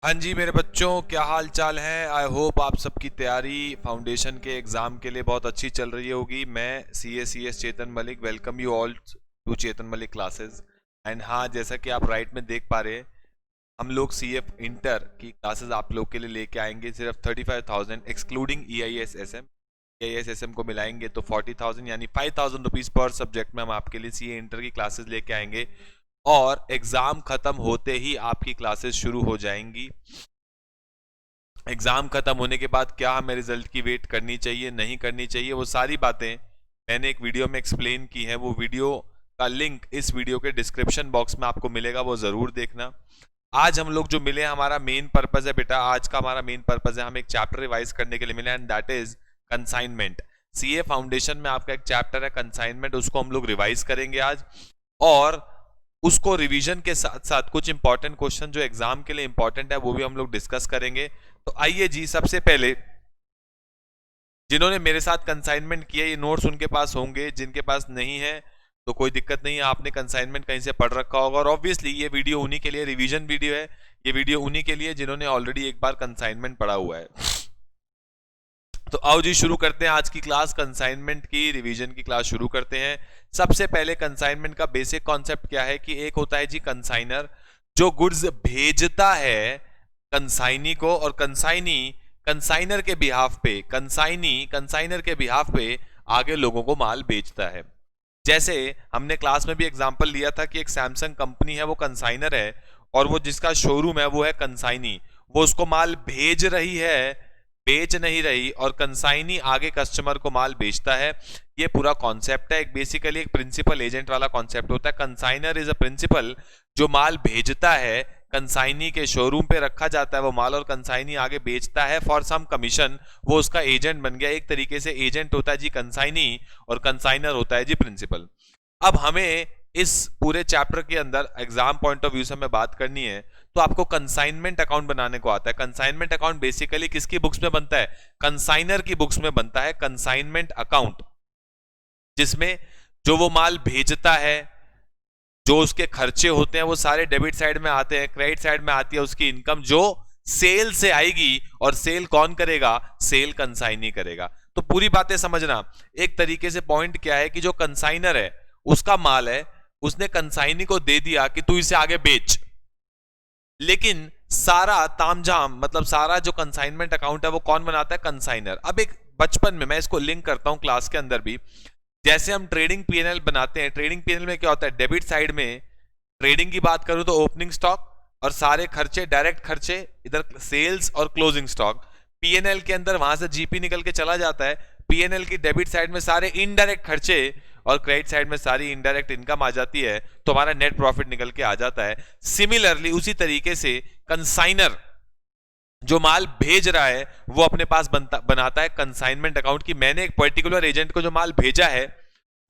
हाँ जी मेरे बच्चों, क्या हाल चाल है। आई होप आप सबकी तैयारी फाउंडेशन के एग्ज़ाम के लिए बहुत अच्छी चल रही होगी। मैं C S Chetan Malik welcome you all to Chetan Malik classes. And हाँ, जैसा कि आप राइट में देख पा रहे हैं, हम लोग CF इंटर की क्लासेस आप लोग के लिए लेके आएंगे सिर्फ 35,000 एक्सक्लूडिंग EIS SM को मिलाएंगे तो 40,000 यानी 5,000 रुपीज़ पर सब्जेक्ट में हम आपके लिए CA इंटर की क्लासेस लेके आएंगे। और एग्ज़ाम ख़त्म होते ही आपकी क्लासेस शुरू हो जाएंगी। एग्ज़ाम ख़त्म होने के बाद क्या हमें रिजल्ट की वेट करनी चाहिए नहीं करनी चाहिए, वो सारी बातें मैंने एक वीडियो में एक्सप्लेन की है। वो वीडियो का लिंक इस वीडियो के डिस्क्रिप्शन बॉक्स में आपको मिलेगा, वो ज़रूर देखना। आज हम लोग जो मिले, हमारा मेन पर्पज़ है बेटा, आज का हमारा मेन पर्पज़ है, हम एक चैप्टर रिवाइज करने के लिए मिले and that is consignment. CA foundation में आपका एक चैप्टर है कंसाइनमेंट, उसको हम लोग रिवाइज करेंगे आज। और उसको रिवीजन के साथ साथ कुछ इंपॉर्टेंट क्वेश्चन जो एग्जाम के लिए इंपॉर्टेंट है वो भी हम लोग डिस्कस करेंगे। तो आइए जी, सबसे पहले जिन्होंने मेरे साथ कंसाइनमेंट किया ये नोट्स उनके पास होंगे, जिनके पास नहीं है तो कोई दिक्कत नहीं है, आपने कंसाइनमेंट कहीं से पढ़ रखा होगा। और ऑब्वियसली ये वीडियो उन्हीं के लिए रिवीजन वीडियो है, ये वीडियो उन्हीं के लिए जिन्होंने ऑलरेडी एक बार कंसाइनमेंट पढ़ा हुआ है। तो आओ जी शुरू करते हैं आज की क्लास, कंसाइनमेंट की रिवीजन की क्लास शुरू करते हैं। सबसे पहले कंसाइनमेंट का बेसिक कॉन्सेप्ट क्या है कि एक होता है जी कंसाइनर, जो गुड्स भेजता है कंसाइनी को, और कंसाइनी कंसाइनर के बिहाफ पे, कंसाइनर के बिहाफ पे आगे लोगों को माल बेचता है। जैसे हमने क्लास में भी एग्जांपल लिया था कि एक सैमसंग कंपनी है, वो कंसाइनर है, और वो जिसका शोरूम है वो है कंसाइनी। वो उसको माल भेज रही है, बेच नहीं रही, और कंसाइनी आगे कस्टमर को माल बेचता है। ये पूरा कॉन्सेप्ट है, एक बेसिकली एक प्रिंसिपल एजेंट वाला कॉन्सेप्ट होता है। कंसाइनर इज अ प्रिंसिपल जो माल भेजता है, कंसाइनी के शोरूम पे रखा जाता है वो माल, और कंसाइनी आगे बेचता है फॉर सम कमीशन। वो उसका एजेंट बन गया, एक तरीके से एजेंट होता है जी कंसाइनी और कंसाइनर होता है जी प्रिंसिपल। अब हमें इस पूरे चैप्टर के अंदर एग्जाम पॉइंट ऑफ व्यू से हमें बात करनी है, तो आपको कंसाइनमेंट अकाउंट बनाने को आता है। कंसाइनमेंट अकाउंट बेसिकली किसकी बुक्स में बनता है? कंसाइनर की बुक्स में बनता है कंसाइनमेंट अकाउंट, जिसमें जो वो माल भेजता है, जो उसके खर्चे होते हैं वो सारे डेबिट साइड में आते हैं, क्रेडिट साइड में आती है उसकी इनकम जो सेल से आएगी, और सेल कौन करेगा? सेल कंसाइनी करेगा। तो पूरी बातें समझना, एक तरीके से पॉइंट क्या है कि जो कंसाइनर है उसका माल है, उसने कंसाइनी को दे दिया कि तू इसे आगे बेच, लेकिन सारा तामझाम मतलब सारा जो कंसाइनमेंट अकाउंट है वो कौन बनाता है? कंसाइनर। अब एक बचपन में मैं इसको लिंक करता हूं क्लास के अंदर भी, जैसे हम ट्रेडिंग पीएनएल बनाते हैं, ट्रेडिंग पीएनएल में क्या होता है? डेबिट साइड में ट्रेडिंग की बात करूं तो ओपनिंग स्टॉक और सारे खर्चे, डायरेक्ट खर्चे, इधर सेल्स और क्लोजिंग स्टॉक। पीएनएल के अंदर वहां से जीपी निकल के चला जाता है, पीएनएल की डेबिट साइड में सारे इनडायरेक्ट खर्चे और क्रेडिट साइड में सारी इनडायरेक्ट इनकम आ जाती है, तो हमारा नेट प्रॉफिट निकल के आ जाता है। सिमिलरली उसी तरीके से कंसाइनर जो माल भेज रहा है वो अपने पास बनाता है कंसाइनमेंट अकाउंट की मैंने एक पर्टिकुलर एजेंट को जो माल भेजा है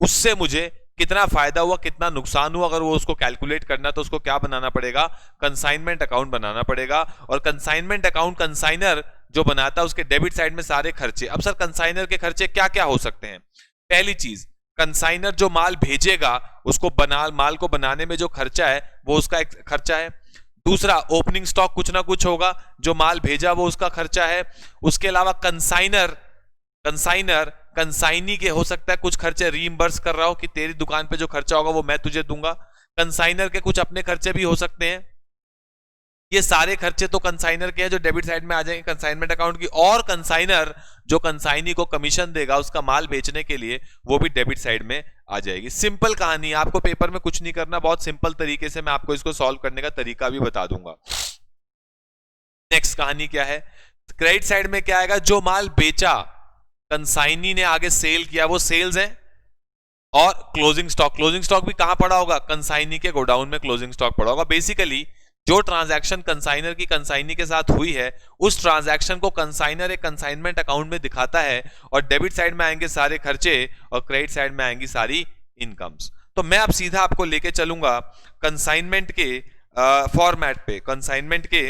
उससे मुझे कितना फायदा हुआ, कितना नुकसान हुआ, अगर वो उसको कैलकुलेट करना तो उसको क्या बनाना पड़ेगा? कंसाइनमेंट अकाउंट बनाना पड़ेगा। और कंसाइनमेंट अकाउंट कंसाइनर जो बनाता है उसके डेबिट साइड में सारे खर्चे। अब सर कंसाइनर के खर्चे क्या क्या हो सकते हैं? पहली चीज, कंसाइनर जो माल भेजेगा उसको माल को बनाने में जो खर्चा है वो उसका एक खर्चा है। दूसरा, ओपनिंग स्टॉक कुछ ना कुछ होगा, जो माल भेजा वो उसका खर्चा है। उसके अलावा कंसाइनर कंसाइनी के हो सकता है कुछ खर्चे रीइंबर्स कर रहा हो कि तेरी दुकान पे जो खर्चा होगा वो मैं तुझे दूंगा। कंसाइनर के कुछ अपने खर्चे भी हो सकते हैं। ये सारे खर्चे तो कंसाइनर के हैं जो डेबिट साइड में आ जाएंगे कंसाइनमेंट अकाउंट की, और कंसाइनर जो कंसाइनी को कमीशन देगा उसका माल बेचने के लिए वो भी डेबिट साइड में आ जाएगी। सिंपल कहानी, आपको पेपर में कुछ नहीं करना, बहुत सिंपल तरीके से मैं आपको इसको सॉल्व करने का तरीका भी बता दूंगा। नेक्स्ट कहानी क्या है? क्रेडिट साइड में क्या आएगा? जो माल बेचा कंसाइनी ने आगे सेल किया वो सेल्स है। और क्लोजिंग स्टॉक भी कहां पड़ा होगा? कंसाइनी के गोडाउन में क्लोजिंग स्टॉक पड़ा होगा। बेसिकली जो ट्रांजैक्शन कंसाइनर की कंसाइनी के साथ हुई है उस ट्रांजैक्शन को कंसाइनर एक कंसाइनमेंट अकाउंट में दिखाता है, और डेबिट साइड में आएंगे सारे खर्चे और क्रेडिट साइड में आएंगी सारी इनकम्स। तो मैं अब सीधा आपको लेके चलूंगा कंसाइनमेंट के फॉर्मेट पे, कंसाइनमेंट के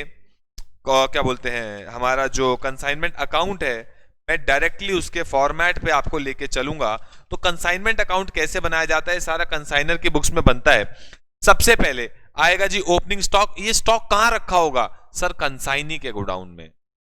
क्या बोलते हैं, हमारा जो कंसाइनमेंट अकाउंट है मैं डायरेक्टली उसके फॉर्मेट पे आपको लेके चलूंगा। तो कंसाइनमेंट अकाउंट कैसे बनाया जाता है? सारा कंसाइनर की बुक्स में बनता है। सबसे पहले आएगा जी ओपनिंग स्टॉक। ये स्टॉक कहां रखा होगा? सर कंसाइनी के गोडाउन में।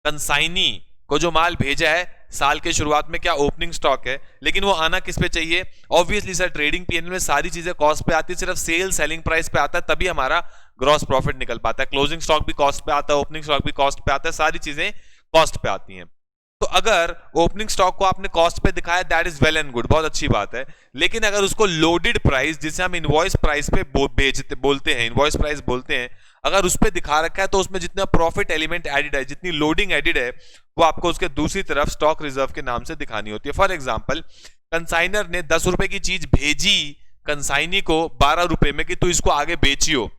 कंसाइनी को जो माल भेजा है साल के शुरुआत में क्या ओपनिंग स्टॉक है, लेकिन वो आना किस पे चाहिए? ऑब्वियसली सर ट्रेडिंग पीएनएल में सारी चीजें कॉस्ट पे आती है, सिर्फ सेल सेलिंग प्राइस पे आता है, तभी हमारा ग्रॉस प्रॉफिट निकल पाता है। क्लोजिंग स्टॉक भी कॉस्ट पे आता है, ओपनिंग स्टॉक भी कॉस्ट पे आता है, सारी चीजें कॉस्ट पे आती हैं। तो अगर ओपनिंग स्टॉक को आपने कॉस्ट पे दिखाया, that is well and good, बहुत अच्छी बात है। लेकिन अगर उसको लोडेड प्राइस, जिसे हम इनवॉइस प्राइस पे बोलते हैं, इनवॉइस प्राइस बोलते हैं, अगर उस पे दिखा रखा है तो उसमें जितना प्रॉफिट एलिमेंट एडिड है, जितनी लोडिंग एडिड है, वो आपको उसके दूसरी तरफ स्टॉक रिजर्व के नाम से दिखानी होती है। फॉर एग्जांपल कंसाइनर ने 10 रुपए की चीज भेजी कंसाइनी को 12 रुपए में कि तू इसको आगे बेचियो।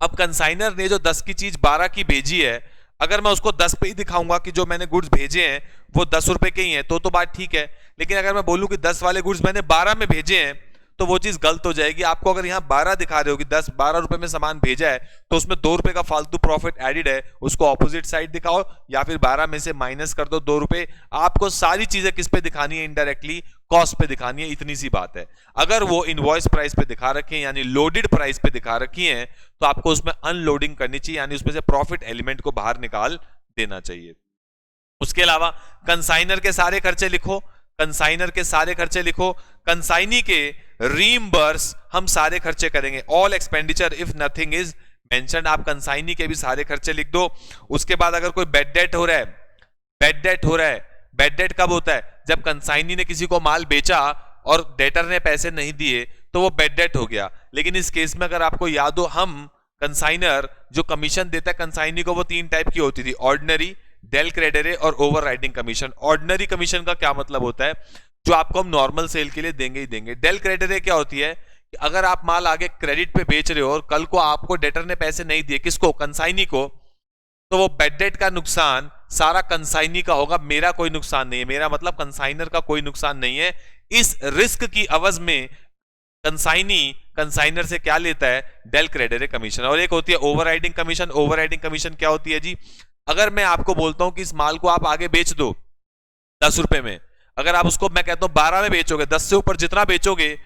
अब कंसाइनर ने जो 10 की चीज 12 की भेजी है, अगर मैं उसको 10 पे ही दिखाऊंगा कि जो मैंने गुड्स भेजे हैं वो 10 रुपए के ही हैं, तो बात ठीक है। लेकिन अगर मैं बोलूं कि 10 वाले गुड्स मैंने 12 में भेजे हैं, तो वो चीज गलत हो जाएगी। आपको अगर यहाँ 12 दिखा रहे हो कि 10-12 रुपए में सामान भेजा है, तो उसमें 2 रुपए का फालतू प्रॉफिट एडिड है, उसको ऑपोजिट साइड दिखाओ, या फिर 12 में से माइनस कर दो 2 रुपए। आपको सारी चीजें किस पे दिखानी है? इनडायरेक्टली कॉस्ट पे दिखानी है, इतनी सी बात है। अगर वो इनवॉइस प्राइस पे दिखा रखी है, यानी लोडेड प्राइस पे दिखा रखी है, तो आपको उसमें अनलोडिंग करनी चाहिए, यानी उसमें से प्रॉफिट एलिमेंट को बाहर निकाल देना चाहिए। उसके अलावा कंसाइनर के सारे खर्चे लिखो, कंसाइनर के सारे खर्चे लिखो। कंसाइनी के रीइंबर्स हम सारे खर्चे करेंगे, all expenditure if nothing is mentioned. आप कंसाइनी के भी सारे खर्चे लिख दो। उसके बाद अगर कोई बेड डेट हो रहा है, बेड डेट हो रहा है, बेड डेट कब होता है? जब कंसाइनी ने किसी को माल बेचा और डेटर ने पैसे नहीं दिए, तो वो बेड डेट हो गया। लेकिन इस केस में अगर आपको याद हो, हम कंसाइनर जो कमीशन देता है कंसाइनी को, वो 3 टाइप की होती थी, ऑर्डिनरी, डेल क्रेडिटरे और ओवरराइडिंग कमीशन। ऑर्डिनरी कमीशन का क्या मतलब होता है? जो आपको हम नॉर्मल सेल के लिए देंगे ही देंगे। डेल क्रेडिटरे क्या होती है कि अगर आप माल आगे क्रेडिट पे बेच रहे हो और कल को आपको डेटर ने पैसे नहीं दिए, किसको? कंसाइनी को, तो वो बेड डेट का नुकसान सारा कंसाइनी का होगा, मेरा कोई नुकसान नहीं है। मेरा मतलब कंसाइनर का कोई नुकसान नहीं है। इस रिस्क की अवज में कंसाइनी कंसाइनर से क्या लेता है? Del credere commission. और एक होती है ओवरराइडिंग कमीशन। ओवरराइडिंग कमीशन क्या होती है जी? अगर मैं आपको बोलता हूं कि इस माल को आप आगे बेच दो 10 रुपए में, अगर आप उसको मैं कहता हूं 12 में बेचोगे, 10 से ऊपर जितना बेचोगे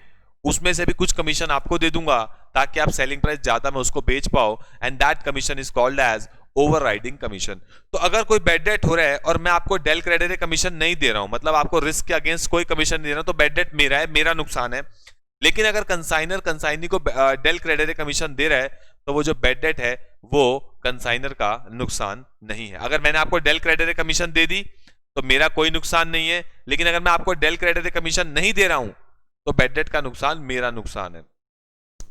उसमें से भी कुछ कमीशन आपको दे दूंगा, ताकि आप सेलिंग प्राइस ज्यादा में उसको बेच पाओ, and that commission is called as overriding commission. तो अगर कोई बेड डेट हो रहा है और मैं आपको डेल क्रेडिटरे कमीशन नहीं दे रहा हूं, मतलब आपको रिस्क के अगेंस्ट कोई कमीशन नहीं दे रहा हूं, तो बेड डेट मेरा है, मेरा नुकसान है। लेकिन अगर कंसाइनर कंसाइनी को डेल क्रेडिटरे कमीशन दे रहा है, तो वो जो बेड डेट है वो कंसाइनर का नुकसान नहीं है। अगर मैंने आपको डेल क्रेडिटरे कमीशन दे दी तो मेरा कोई नुकसान नहीं है, लेकिन अगर मैं आपको डेल क्रेडिटरे कमीशन नहीं दे रहा हूं तो बेड डेट का नुकसान मेरा नुकसान है।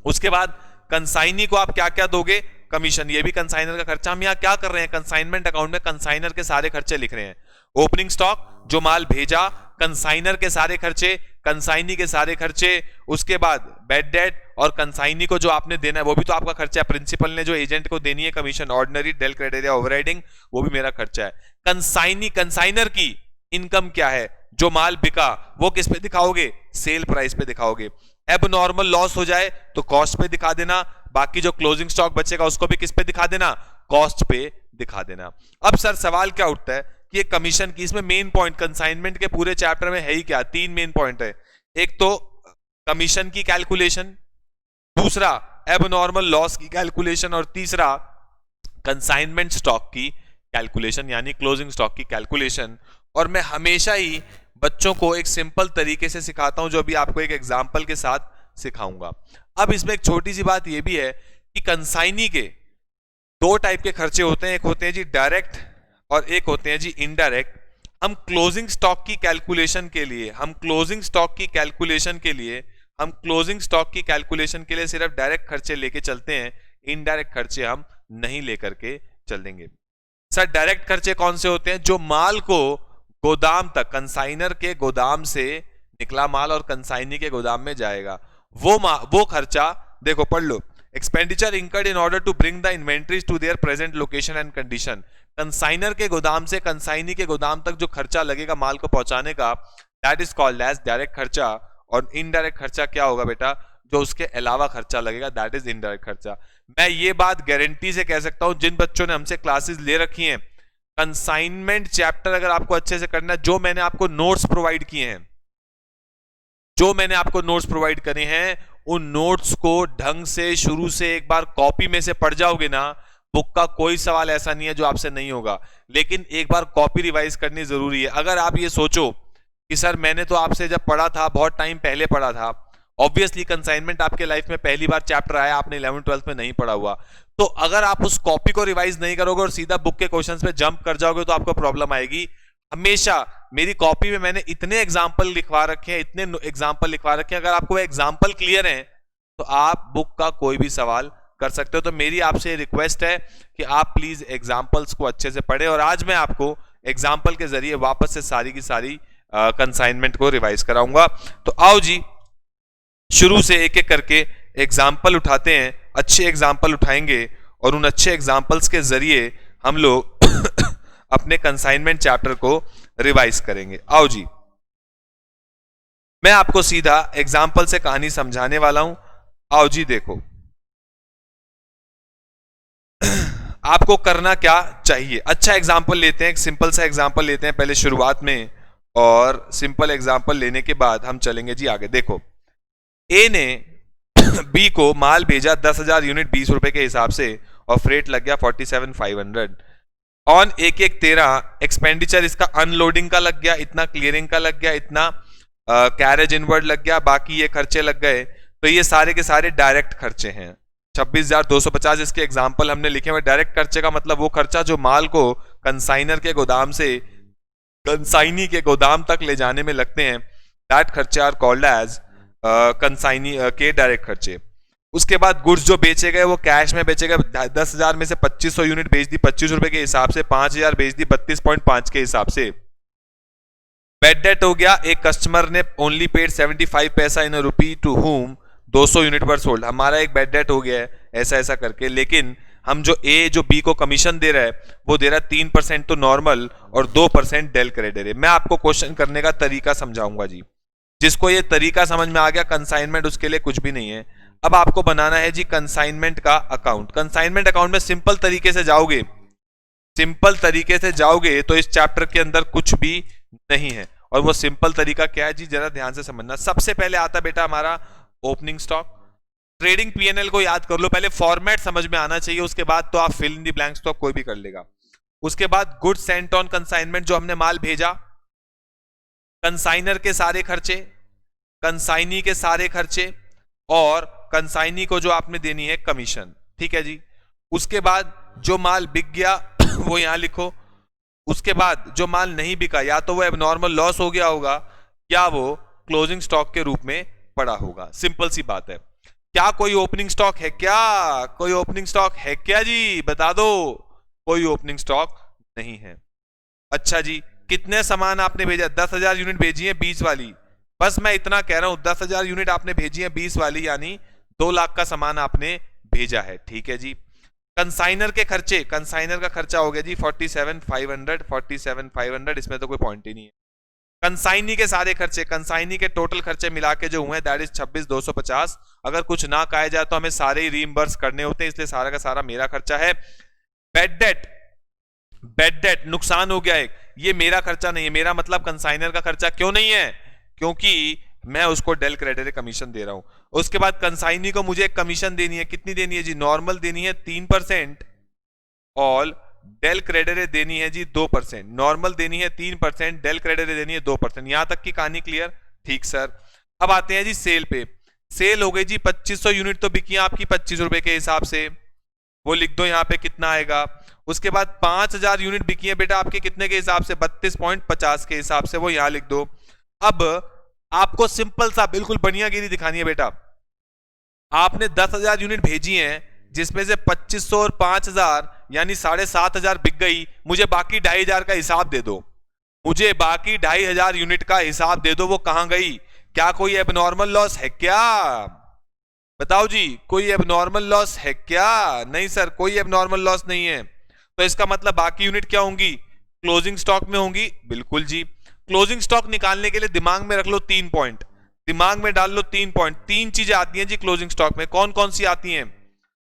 उसके बाद कंसाइनी को आप क्या क्या दोगे? कमीशन, ये भी कंसाइनर का खर्चा। हम यहाँ क्या कर रहे हैं? कंसाइनमेंट अकाउंट में कंसाइनर के सारे खर्चे लिख रहे हैं। ओपनिंग स्टॉक, जो माल भेजा, कंसाइनर के सारे खर्चे, कंसाइनी के सारे खर्चे। उसके बाद बेड डेट और कंसाइनी को जो आपने देना है वो भी तो आपका खर्चा है। प्रिंसिपल ने जो एजेंट को देनी है कमीशन, ऑर्डिनरी, डेल क्रेडिटरे, ओवरराइडिंग, वो भी मेरा खर्चा है। कंसाइनी कंसाइनर की इनकम क्या है? जो माल बिका वो किस पे दिखाओगे? सेल प्राइस पे दिखाओगे। एबनॉर्मल लॉस हो जाए तो कॉस्ट पे दिखा देना, बाकी जो क्लोजिंग स्टॉक बचेगा उसको भी किस पे दिखा देना? कॉस्ट पे दिखा देना। अब सर सवाल क्या उठता है कि ये कमीशन की, इसमें मेन पॉइंट कंसाइनमेंट के पूरे चैप्टर में है ही क्या? 3 मेन पॉइंट है। एक तो कमीशन की कैलकुलेशन, दूसरा एबनॉर्मल लॉस की कैलकुलेशन, और तीसरा कंसाइनमेंट स्टॉक की कैलकुलेशन, यानी क्लोजिंग स्टॉक की कैलकुलेशन। और मैं हमेशा ही बच्चों को एक सिंपल तरीके से सिखाता हूं, जो अभी आपको एक एग्जांपल के साथ सिखाऊंगा। अब इसमें एक छोटी सी बात यह भी है कि कंसाइनी के 2 टाइप के खर्चे होते हैं, एक होते हैं जी डायरेक्ट और एक होते हैं जी इनडायरेक्ट। हम क्लोजिंग स्टॉक की कैलकुलेशन के लिए सिर्फ डायरेक्ट खर्चे लेके चलते हैं, इनडायरेक्ट खर्चे हम नहीं लेकर के चलेंगे। सर डायरेक्ट खर्चे कौन से होते हैं? जो माल को गोदाम तक, कंसाइनर के गोदाम से निकला माल और कंसाइनी के गोदाम में जाएगा, वो खर्चा देखो, पढ़ लो। Expenditure incurred in order to bring the inventories to their present location and condition. Consignor के गोदाम से कंसाइनी के गोदाम तक जो खर्चा लगेगा माल को पहुंचाने का, that is called as direct खर्चा। और इनडायरेक्ट खर्चा क्या होगा बेटा? जो उसके अलावा खर्चा लगेगा, दैट इज इनडायरेक्ट खर्चा। मैं ये बात गारंटी से कह सकता हूं, जिन बच्चों ने हमसे क्लासेस ले रखी हैं, कंसाइनमेंट चैप्टर अगर आपको अच्छे से करना है, जो मैंने आपको नोट्स प्रोवाइड करे हैं, उन नोट्स को ढंग से शुरू से एक बार कॉपी में से पढ़ जाओगे ना, बुक का कोई सवाल ऐसा नहीं है जो आपसे नहीं होगा, लेकिन एक बार कॉपी रिवाइज करनी जरूरी है। अगर आप ये सोचो कि सर मैंने तो आपसे जब पढ़ा था बहुत टाइम पहले पढ़ा था, ऑब्वियसली कंसाइनमेंट आपके लाइफ में पहली बार चैप्टर आया, आपने 11th-12th में नहीं पढ़ा हुआ, तो अगर आप उस कॉपी को रिवाइज नहीं करोगे और सीधा बुक के क्वेश्चंस पे जंप कर जाओगे तो आपको प्रॉब्लम आएगी। हमेशा मेरी कॉपी में मैंने इतने एग्जाम्पल लिखवा रखे हैं, इतने एग्जाम्पल लिखवा रखे हैं, अगर आपको एग्जाम्पल क्लियर है तो आप बुक का कोई भी सवाल कर सकते हो। तो मेरी आपसे रिक्वेस्ट है कि आप प्लीज एग्जाम्पल्स को अच्छे से पढ़ें, और आज मैं आपको एग्जाम्पल के जरिए वापस से सारी की सारी कंसाइनमेंट को रिवाइज कराऊंगा। तो आओ जी शुरू से एक एक करके एग्जाम्पल उठाते हैं, अच्छे एग्जाम्पल उठाएंगे और उन अच्छे एग्जाम्पल्स के जरिए हम लोग अपने कंसाइनमेंट चैप्टर को रिवाइज करेंगे। आओ जी मैं आपको सीधा एग्जाम्पल से कहानी समझाने वाला हूं। आओ जी देखो आपको करना क्या चाहिए। अच्छा एग्जाम्पल लेते हैं, एक सिंपल सा एग्जाम्पल लेते हैं पहले शुरुआत में, और सिंपल एग्जाम्पल लेने के बाद हम चलेंगे जी आगे। देखो ए ने बी को माल भेजा 10,000 यूनिट 20 रुपए के हिसाब से और फ्रेट लग गया 47,500 ऑन 1-1-13। एक्सपेंडिचर इसका अनलोडिंग का लग गया इतना, क्लियरिंग का लग गया इतना, कैरेज इनवर्ड लग गया, बाकी ये खर्चे लग गए। तो ये सारे के सारे डायरेक्ट खर्चे हैं। 26,250 इसके एग्जाम्पल हमने लिखे हुए। डायरेक्ट खर्चे का मतलब वो खर्चा जो माल को कंसाइनर के गोदाम से कंसाइनी के गोदाम तक ले जाने में लगते हैं, दैट खर्चे आर कॉल्ड एज कंसाइनी के डायरेक्ट खर्चे। उसके बाद गुड्स जो बेचे गए वो कैश में बेचे गए। 10,000 में से 2500 यूनिट बेच दी 25 रुपए के हिसाब से, 5,000 बेच दी 32.5 के हिसाब से। बेड डेट हो गया, एक कस्टमर ने ओनली पेड 75 पैसा इन रुपी टू होम 200 यूनिट पर सोल्ड। हमारा एक बेड डेट हो गया है ऐसा ऐसा करके, लेकिन हम जो ए जो बी को कमीशन दे रहा है वो दे रहा है 3% तो नॉर्मल और 2% डेल क्रेडिट। मैं आपको क्वेश्चन करने का तरीका समझाऊंगा जी। जिसको ये तरीका समझ में आ गया कंसाइनमेंट उसके लिए कुछ भी नहीं है। अब आपको बनाना है जी कंसाइनमेंट का अकाउंट। कंसाइनमेंट अकाउंट में सिंपल तरीके से जाओगे, सिंपल तरीके से जाओगे तो इस चैप्टर के अंदर कुछ भी नहीं है। और वो सिंपल तरीका क्या है जी, जरा ध्यान से समझना। सबसे पहले आता बेटा हमारा ओपनिंग स्टॉक। ट्रेडिंग पीएनएल को याद कर लो, पहले फॉर्मेट समझ में आना चाहिए, उसके बाद तो आप fill in the blank stock कोई भी कर लेगा। उसके बाद गुड्स सेंट ऑन कंसाइनमेंट, जो हमने माल भेजा, कंसाइनर के सारे खर्चे, कंसाइनी के सारे खर्चे, और कंसाइनी को जो आपने देनी है कमीशन। ठीक है जी। उसके बाद जो माल बिक गया वो यहां लिखो। उसके बाद जो माल नहीं बिका या तो वो एबनॉर्मल लॉस हो गया होगा या वो क्लोजिंग स्टॉक के रूप में पड़ा होगा। सिंपल सी बात है। क्या कोई ओपनिंग स्टॉक है क्या? कोई ओपनिंग स्टॉक है क्या जी? बता दो। कोई ओपनिंग स्टॉक नहीं है। अच्छा जी, कितने सामान आपने भेजा? 10,000 यूनिट भेजी है 20 वाली। बस मैं इतना कह रहा हूं, 10,000 यूनिट आपने भेजी है 20 वाली, यानी 2 लाख का सामान आपने भेजा है। ठीक है जी। कंसाइनर के खर्चे, कंसाइनर का खर्चा हो गया जी 47,500, 47,500, इसमें तो कोई पॉइंट ही नहीं है। कंसाइनी के सारे खर्चे, कंसाइनी के टोटल खर्चे मिला के जो हुए दैट इज 26,250। अगर कुछ ना कहा जाए तो हमें सारे ही रीइंबर्स करने होते हैं, इसलिए सारा का सारा मेरा खर्चा है। बेड डेट, बेड डेट नुकसान हो गया एक, ये मेरा खर्चा नहीं है। मेरा मतलब कंसाइनर का खर्चा क्यों नहीं है? क्योंकि मैं उसको डेल क्रेडिट कमीशन दे रहा हूं। उसके बाद कंसाइनी को मुझे कमीशन देनी है, कितनी देनी है जी? नॉर्मल देनी है 3% और डेल क्रेडिट देनी है जी 2%। नॉर्मल देनी है 3%, डेल क्रेडिट देनी है 2%। यहां तक की कहानी क्लियर? ठीक सर। अब आते हैं जी सेल पे। सेल हो गई जी 2500 यूनिट तो बिकी आपकी 25 रुपए के हिसाब से, वो लिख दो यहां पे कितना आएगा। उसके बाद 5,000 यूनिट बिकी है बेटा आपके कितने के हिसाब से? 32.50 के हिसाब से, वो यहां लिख दो। अब आपको सिंपल सा बिल्कुल बनियागिरी दिखानी है बेटा। आपने 10,000 यूनिट भेजी हैं जिसमें से 2500 और 5,000 यानी 7,500 बिक गई। मुझे बाकी 2,500 का हिसाब दे दो। मुझे बाकी 2,500 यूनिट का हिसाब दे दो, वो कहां गई? क्या कोई एबनॉर्मल लॉस है क्या? बताओ जी, कोई एबनॉर्मल लॉस है क्या? नहीं सर, कोई एबनॉर्मल लॉस नहीं है। तो इसका मतलब बाकी यूनिट क्या होंगी? क्लोजिंग स्टॉक में होंगी। बिल्कुल जी। क्लोजिंग स्टॉक निकालने के लिए दिमाग में रख लो 3 पॉइंट, दिमाग में डाल लो 3 पॉइंट। 3 चीजें आती हैं जी क्लोजिंग स्टॉक में। कौन कौन सी आती हैं?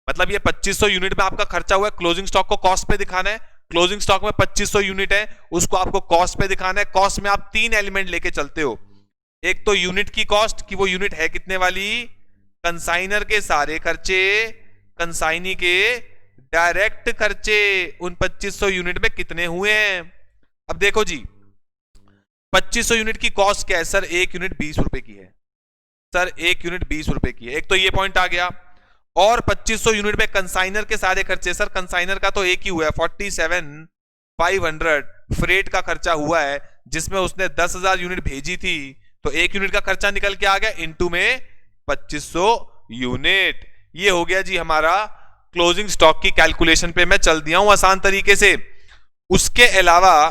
मतलब ये 2500 यूनिट में आपका खर्चा हुआ है, क्लोजिंग स्टॉक को कॉस्ट पे दिखाना है। क्लोजिंग स्टॉक में 2500 यूनिट है, उसको आपको कॉस्ट पे दिखाना है। कॉस्ट में आप 3 एलिमेंट लेके चलते हो। एक तो यूनिट की कॉस्ट, कि वो यूनिट है कितने वाली, कंसाइनर के सारे खर्चे, कंसाइनी के डायरेक्ट खर्चे उन 2500 यूनिट में कितने हुए हैं। अब देखो जी, 2500 यूनिट की कॉस्ट क्या है सर, एक यूनिट 20 रुपए की है सर, एक यूनिट 20 रुपए की है, एक तो ये पॉइंट आ गया। और 2500 यूनिट में कंसाइनर के सारे खर्चे, सर कंसाइनर का तो एक ही हुआ है 47,500 फ्रेट का खर्चा हुआ है, जिसमें उसने 10,000 यूनिट भेजी थी, तो एक यूनिट का खर्चा निकल के आ गया इनटू में 2500 यूनिट। ये हो गया जी हमारा क्लोजिंग स्टॉक की कैलकुलेशन पे मैं चल दिया हूं आसान तरीके से। उसके अलावा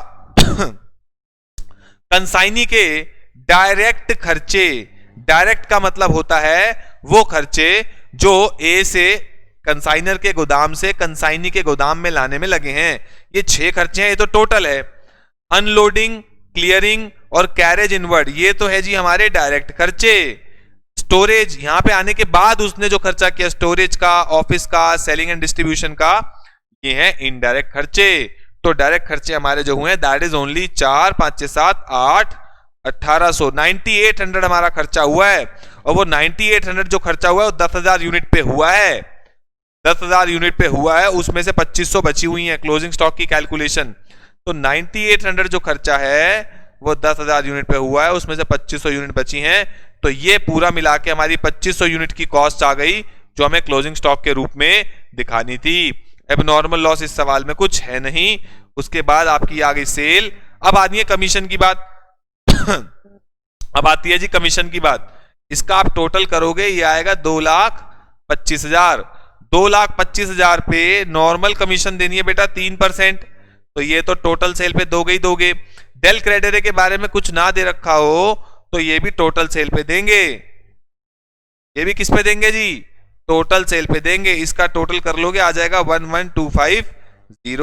कंसाइनी के डायरेक्ट खर्चे, डायरेक्ट का मतलब होता है वो खर्चे जो ए से कंसाइनर के गोदाम से कंसाइनी के गोदाम में लाने में लगे हैं। ये 6 खर्चे हैं, ये तो टोटल है। अनलोडिंग, क्लियरिंग और कैरेज इनवर्ड, ये तो है जी हमारे डायरेक्ट खर्चे। स्टोरेज, यहां पे आने के बाद उसने जो खर्चा किया स्टोरेज का, ऑफिस का, सेलिंग एंड डिस्ट्रीब्यूशन का, ये है इनडायरेक्ट खर्चे। तो डायरेक्ट खर्चे हमारे जो हुए दैट इज ओनली 4, 5, 6, 7, 8, 1800, 9800 हमारा खर्चा हुआ है। और वो 9800 जो खर्चा हुआ है वो 10,000 यूनिट पे हुआ है, 10,000 यूनिट पे हुआ है, उसमें से 2500 बची हुई है क्लोजिंग स्टॉक की कैलकुलेशन। तो 9800 जो खर्चा है वो 10,000 यूनिट पे हुआ है, उसमें से 2500 यूनिट बची हैं। तो ये पूरा मिला के हमारी 2500 यूनिट की कॉस्ट आ गई, जो हमें क्लोजिंग स्टॉक के रूप में दिखानी थी। एबनॉर्मल लॉस इस सवाल में कुछ है नहीं। उसके बाद आपकी आ गई सेल। अब आती है कमीशन की बात। अब आती है जी कमीशन की बात। इसका आप टोटल करोगे, ये आएगा 2,25,000। 2,25,000 पे नॉर्मल कमीशन देनी है बेटा 3%, तो ये तो टोटल सेल पे दोगे। डेल क्रेडिट के बारे में कुछ ना दे रखा हो तो ये भी टोटल सेल पे देंगे, ये भी किस पे देंगे जी, टोटल सेल पे देंगे। इसका टोटल कर लोगे आ जाएगा 11,250। ये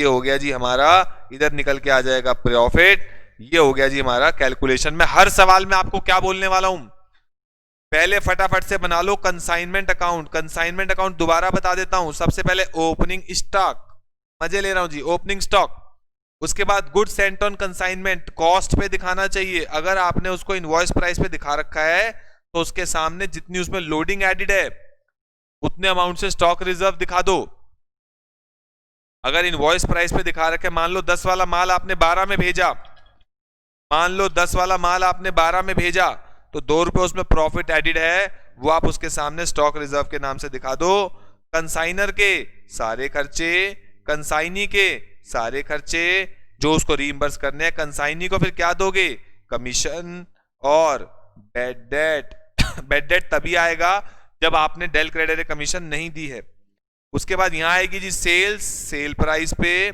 हो गया जी हमारा, इधर निकल के आ जाएगा प्रॉफिट। ये हो गया जी हमारा कैलकुलेशन में। हर सवाल में आपको क्या बोलने वाला हूं, पहले फटाफट से बना लो कंसाइनमेंट अकाउंट। कंसाइनमेंट अकाउंट दोबारा बता देता हूं। सबसे पहले ओपनिंग स्टॉक, मजे ले रहा हूं जी, ओपनिंग स्टॉक। उसके बाद goods sent on consignment, cost पे दिखाना चाहिए। अगर आपने उसको इनवॉइस प्राइस पे दिखा रखा है तो उसके सामने जितनी उसमें लोडिंग एडिड है उतने अमाउंट से स्टॉक रिजर्व दिखा दो। अगर इनवॉइस प्राइस पे दिखा रखे, मान लो 10 वाला माल आपने 12 में भेजा, मान लो 10 वाला माल आपने 12 में भेजा, तो 2 रुपए उसमें प्रॉफिट एडिड है, वो आप उसके सामने स्टॉक रिजर्व के नाम से दिखा दो। कंसाइनर के सारे खर्चे, कंसाइनी के सारे खर्चे जो उसको रीइंबर्स करने हैं, कंसाइनी को फिर क्या दोगे, कमीशन और बैड डेट। बैड डेट तभी आएगा जब आपने डेल क्रेडिट कमीशन नहीं दी है। उसके बाद यहां आएगी जी सेल्स, सेल प्राइस पे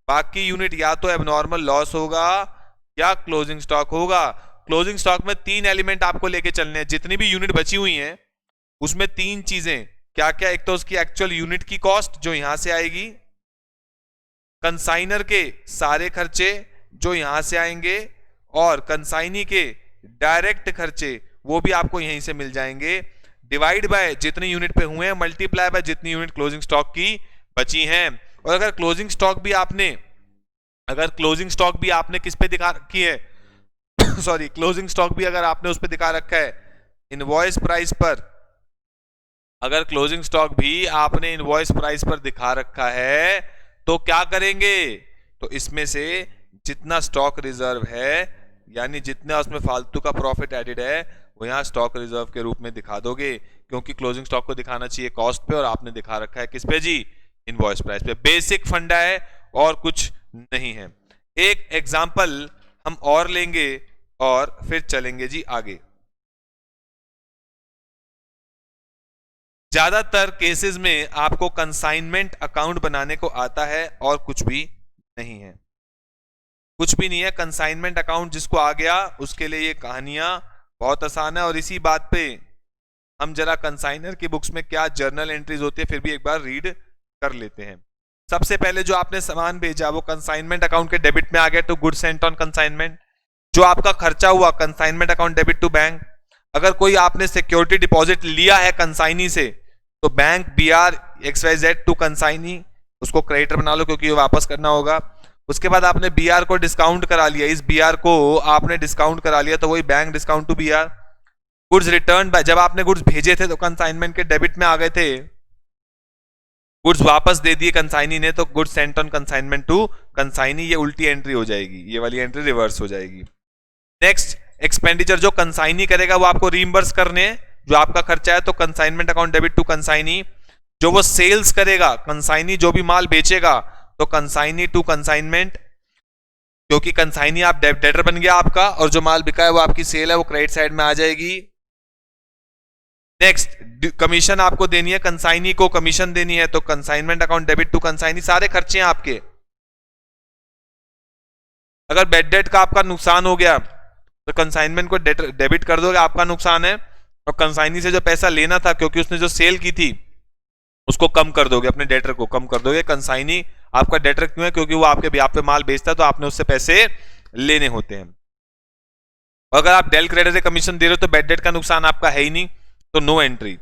बाकी यूनिट या तो एबनॉर्मल लॉस होगा या क्लोजिंग स्टॉक होगा। क्लोजिंग स्टॉक में 3 एलिमेंट आपको लेके चलने हैं। जितनी भी यूनिट बची हुई हैं उसमें 3 चीजें क्या क्या, एक तो उसकी एक्चुअल यूनिट की कॉस्ट जो यहां से आएगी, कंसाइनर के सारे खर्चे जो यहां से आएंगे, और कंसाइनी के डायरेक्ट खर्चे वो भी आपको यहीं से मिल जाएंगे। डिवाइड बाय जितनी यूनिट पे हुए हैं, मल्टीप्लाई बाय जितनी यूनिट क्लोजिंग स्टॉक की बची हैं। और अगर क्लोजिंग स्टॉक भी आपने किस पे दिखा रखी है सॉरी, क्लोजिंग स्टॉक भी अगर आपने उस पे दिखा रखा है इनवॉइस प्राइस पर, अगर क्लोजिंग स्टॉक भी आपने इनवॉइस प्राइस पर दिखा रखा है तो क्या करेंगे, तो इसमें से जितना स्टॉक रिजर्व है यानी जितना उसमें फालतू का प्रॉफिट एडिड है वो यहाँ स्टॉक रिजर्व के रूप में दिखा दोगे, क्योंकि क्लोजिंग स्टॉक को दिखाना चाहिए कॉस्ट पे और आपने दिखा रखा है किस पे जी, इनवॉइस प्राइस पे। बेसिक फंडा है और कुछ नहीं है। एक एग्जांपल हम और लेंगे और फिर चलेंगे जी आगे। ज्यादातर केसेस में आपको कंसाइनमेंट अकाउंट बनाने को आता है और कुछ भी नहीं है, कुछ भी नहीं है। कंसाइनमेंट अकाउंट जिसको आ गया उसके लिए ये कहानियां बहुत आसान है। और इसी बात पे हम जरा कंसाइनर की बुक्स में क्या जर्नल एंट्रीज होती है फिर भी एक बार रीड कर लेते हैं। सबसे पहले जो आपने सामान भेजा वो कंसाइनमेंट अकाउंट के डेबिट में आ गया, तो गुड सेंट ऑन कंसाइनमेंट। जो आपका खर्चा हुआ consignment account debit to bank. अगर कोई आपने सिक्योरिटी डिपॉजिट लिया है कंसाइनी से तो bank BR XYZ to consignee, उसको क्रेडिटर बना लो क्योंकि ये वापस करना होगा। उसके बाद आपने BR को डिस्काउंट करा लिया, इस BR को आपने डिस्काउंट करा लिया तो वही bank discount to BR। Goods return, जब आपने गुड्स भेजे थे तो कंसाइनमेंट के डेबिट में आ गए थे, गुड्स वापस दे दिए कंसाइनी ने, तो goods sent on consignment to consignee, ये उल्टी एंट्री हो जाएगी, ये वाली एंट्री रिवर्स हो जाएगी। नेक्स्ट, एक्सपेंडिचर जो कंसाइनी करेगा वो आपको रीइंबर्स करने हैं, जो आपका खर्चा है, तो consignment account debit to consignee. जो वो सेल्स करेगा कंसाइनी, जो भी माल बेचेगा, तो कंसाइनी टू कंसाइनमेंट, क्योंकि कंसाइनी आप डेटर बन गया आपका, और जो माल बिका है वो आपकी सेल है, वो क्रेडिट साइड में आ जाएगी। नेक्स्ट, कमीशन आपको देनी है, कंसाइनी को कमीशन देनी है, तो consignment account debit to consignee, सारे खर्चे हैं आपके। अगर बेड डेट का आपका नुकसान हो गया तो कंसाइनमेंट को डेबिट कर दोगे, आपका नुकसान है, और कंसाइनी से जो पैसा लेना था, क्योंकि उसने जो सेल की थी, उसको कम कर दोगे, अपने डेटर को कम कर दोगे। कंसाइनी आपका डेटर क्यों है? क्योंकि वो आपके ब्याह पे माल बेचता है, तो आपने उससे पैसे लेने होते हैं। अगर आप डेल क्रेडिटर कमीशन दे रहे हो तो बेड डेट का नुकसान आपका है ही नहीं, तो नो एंट्री।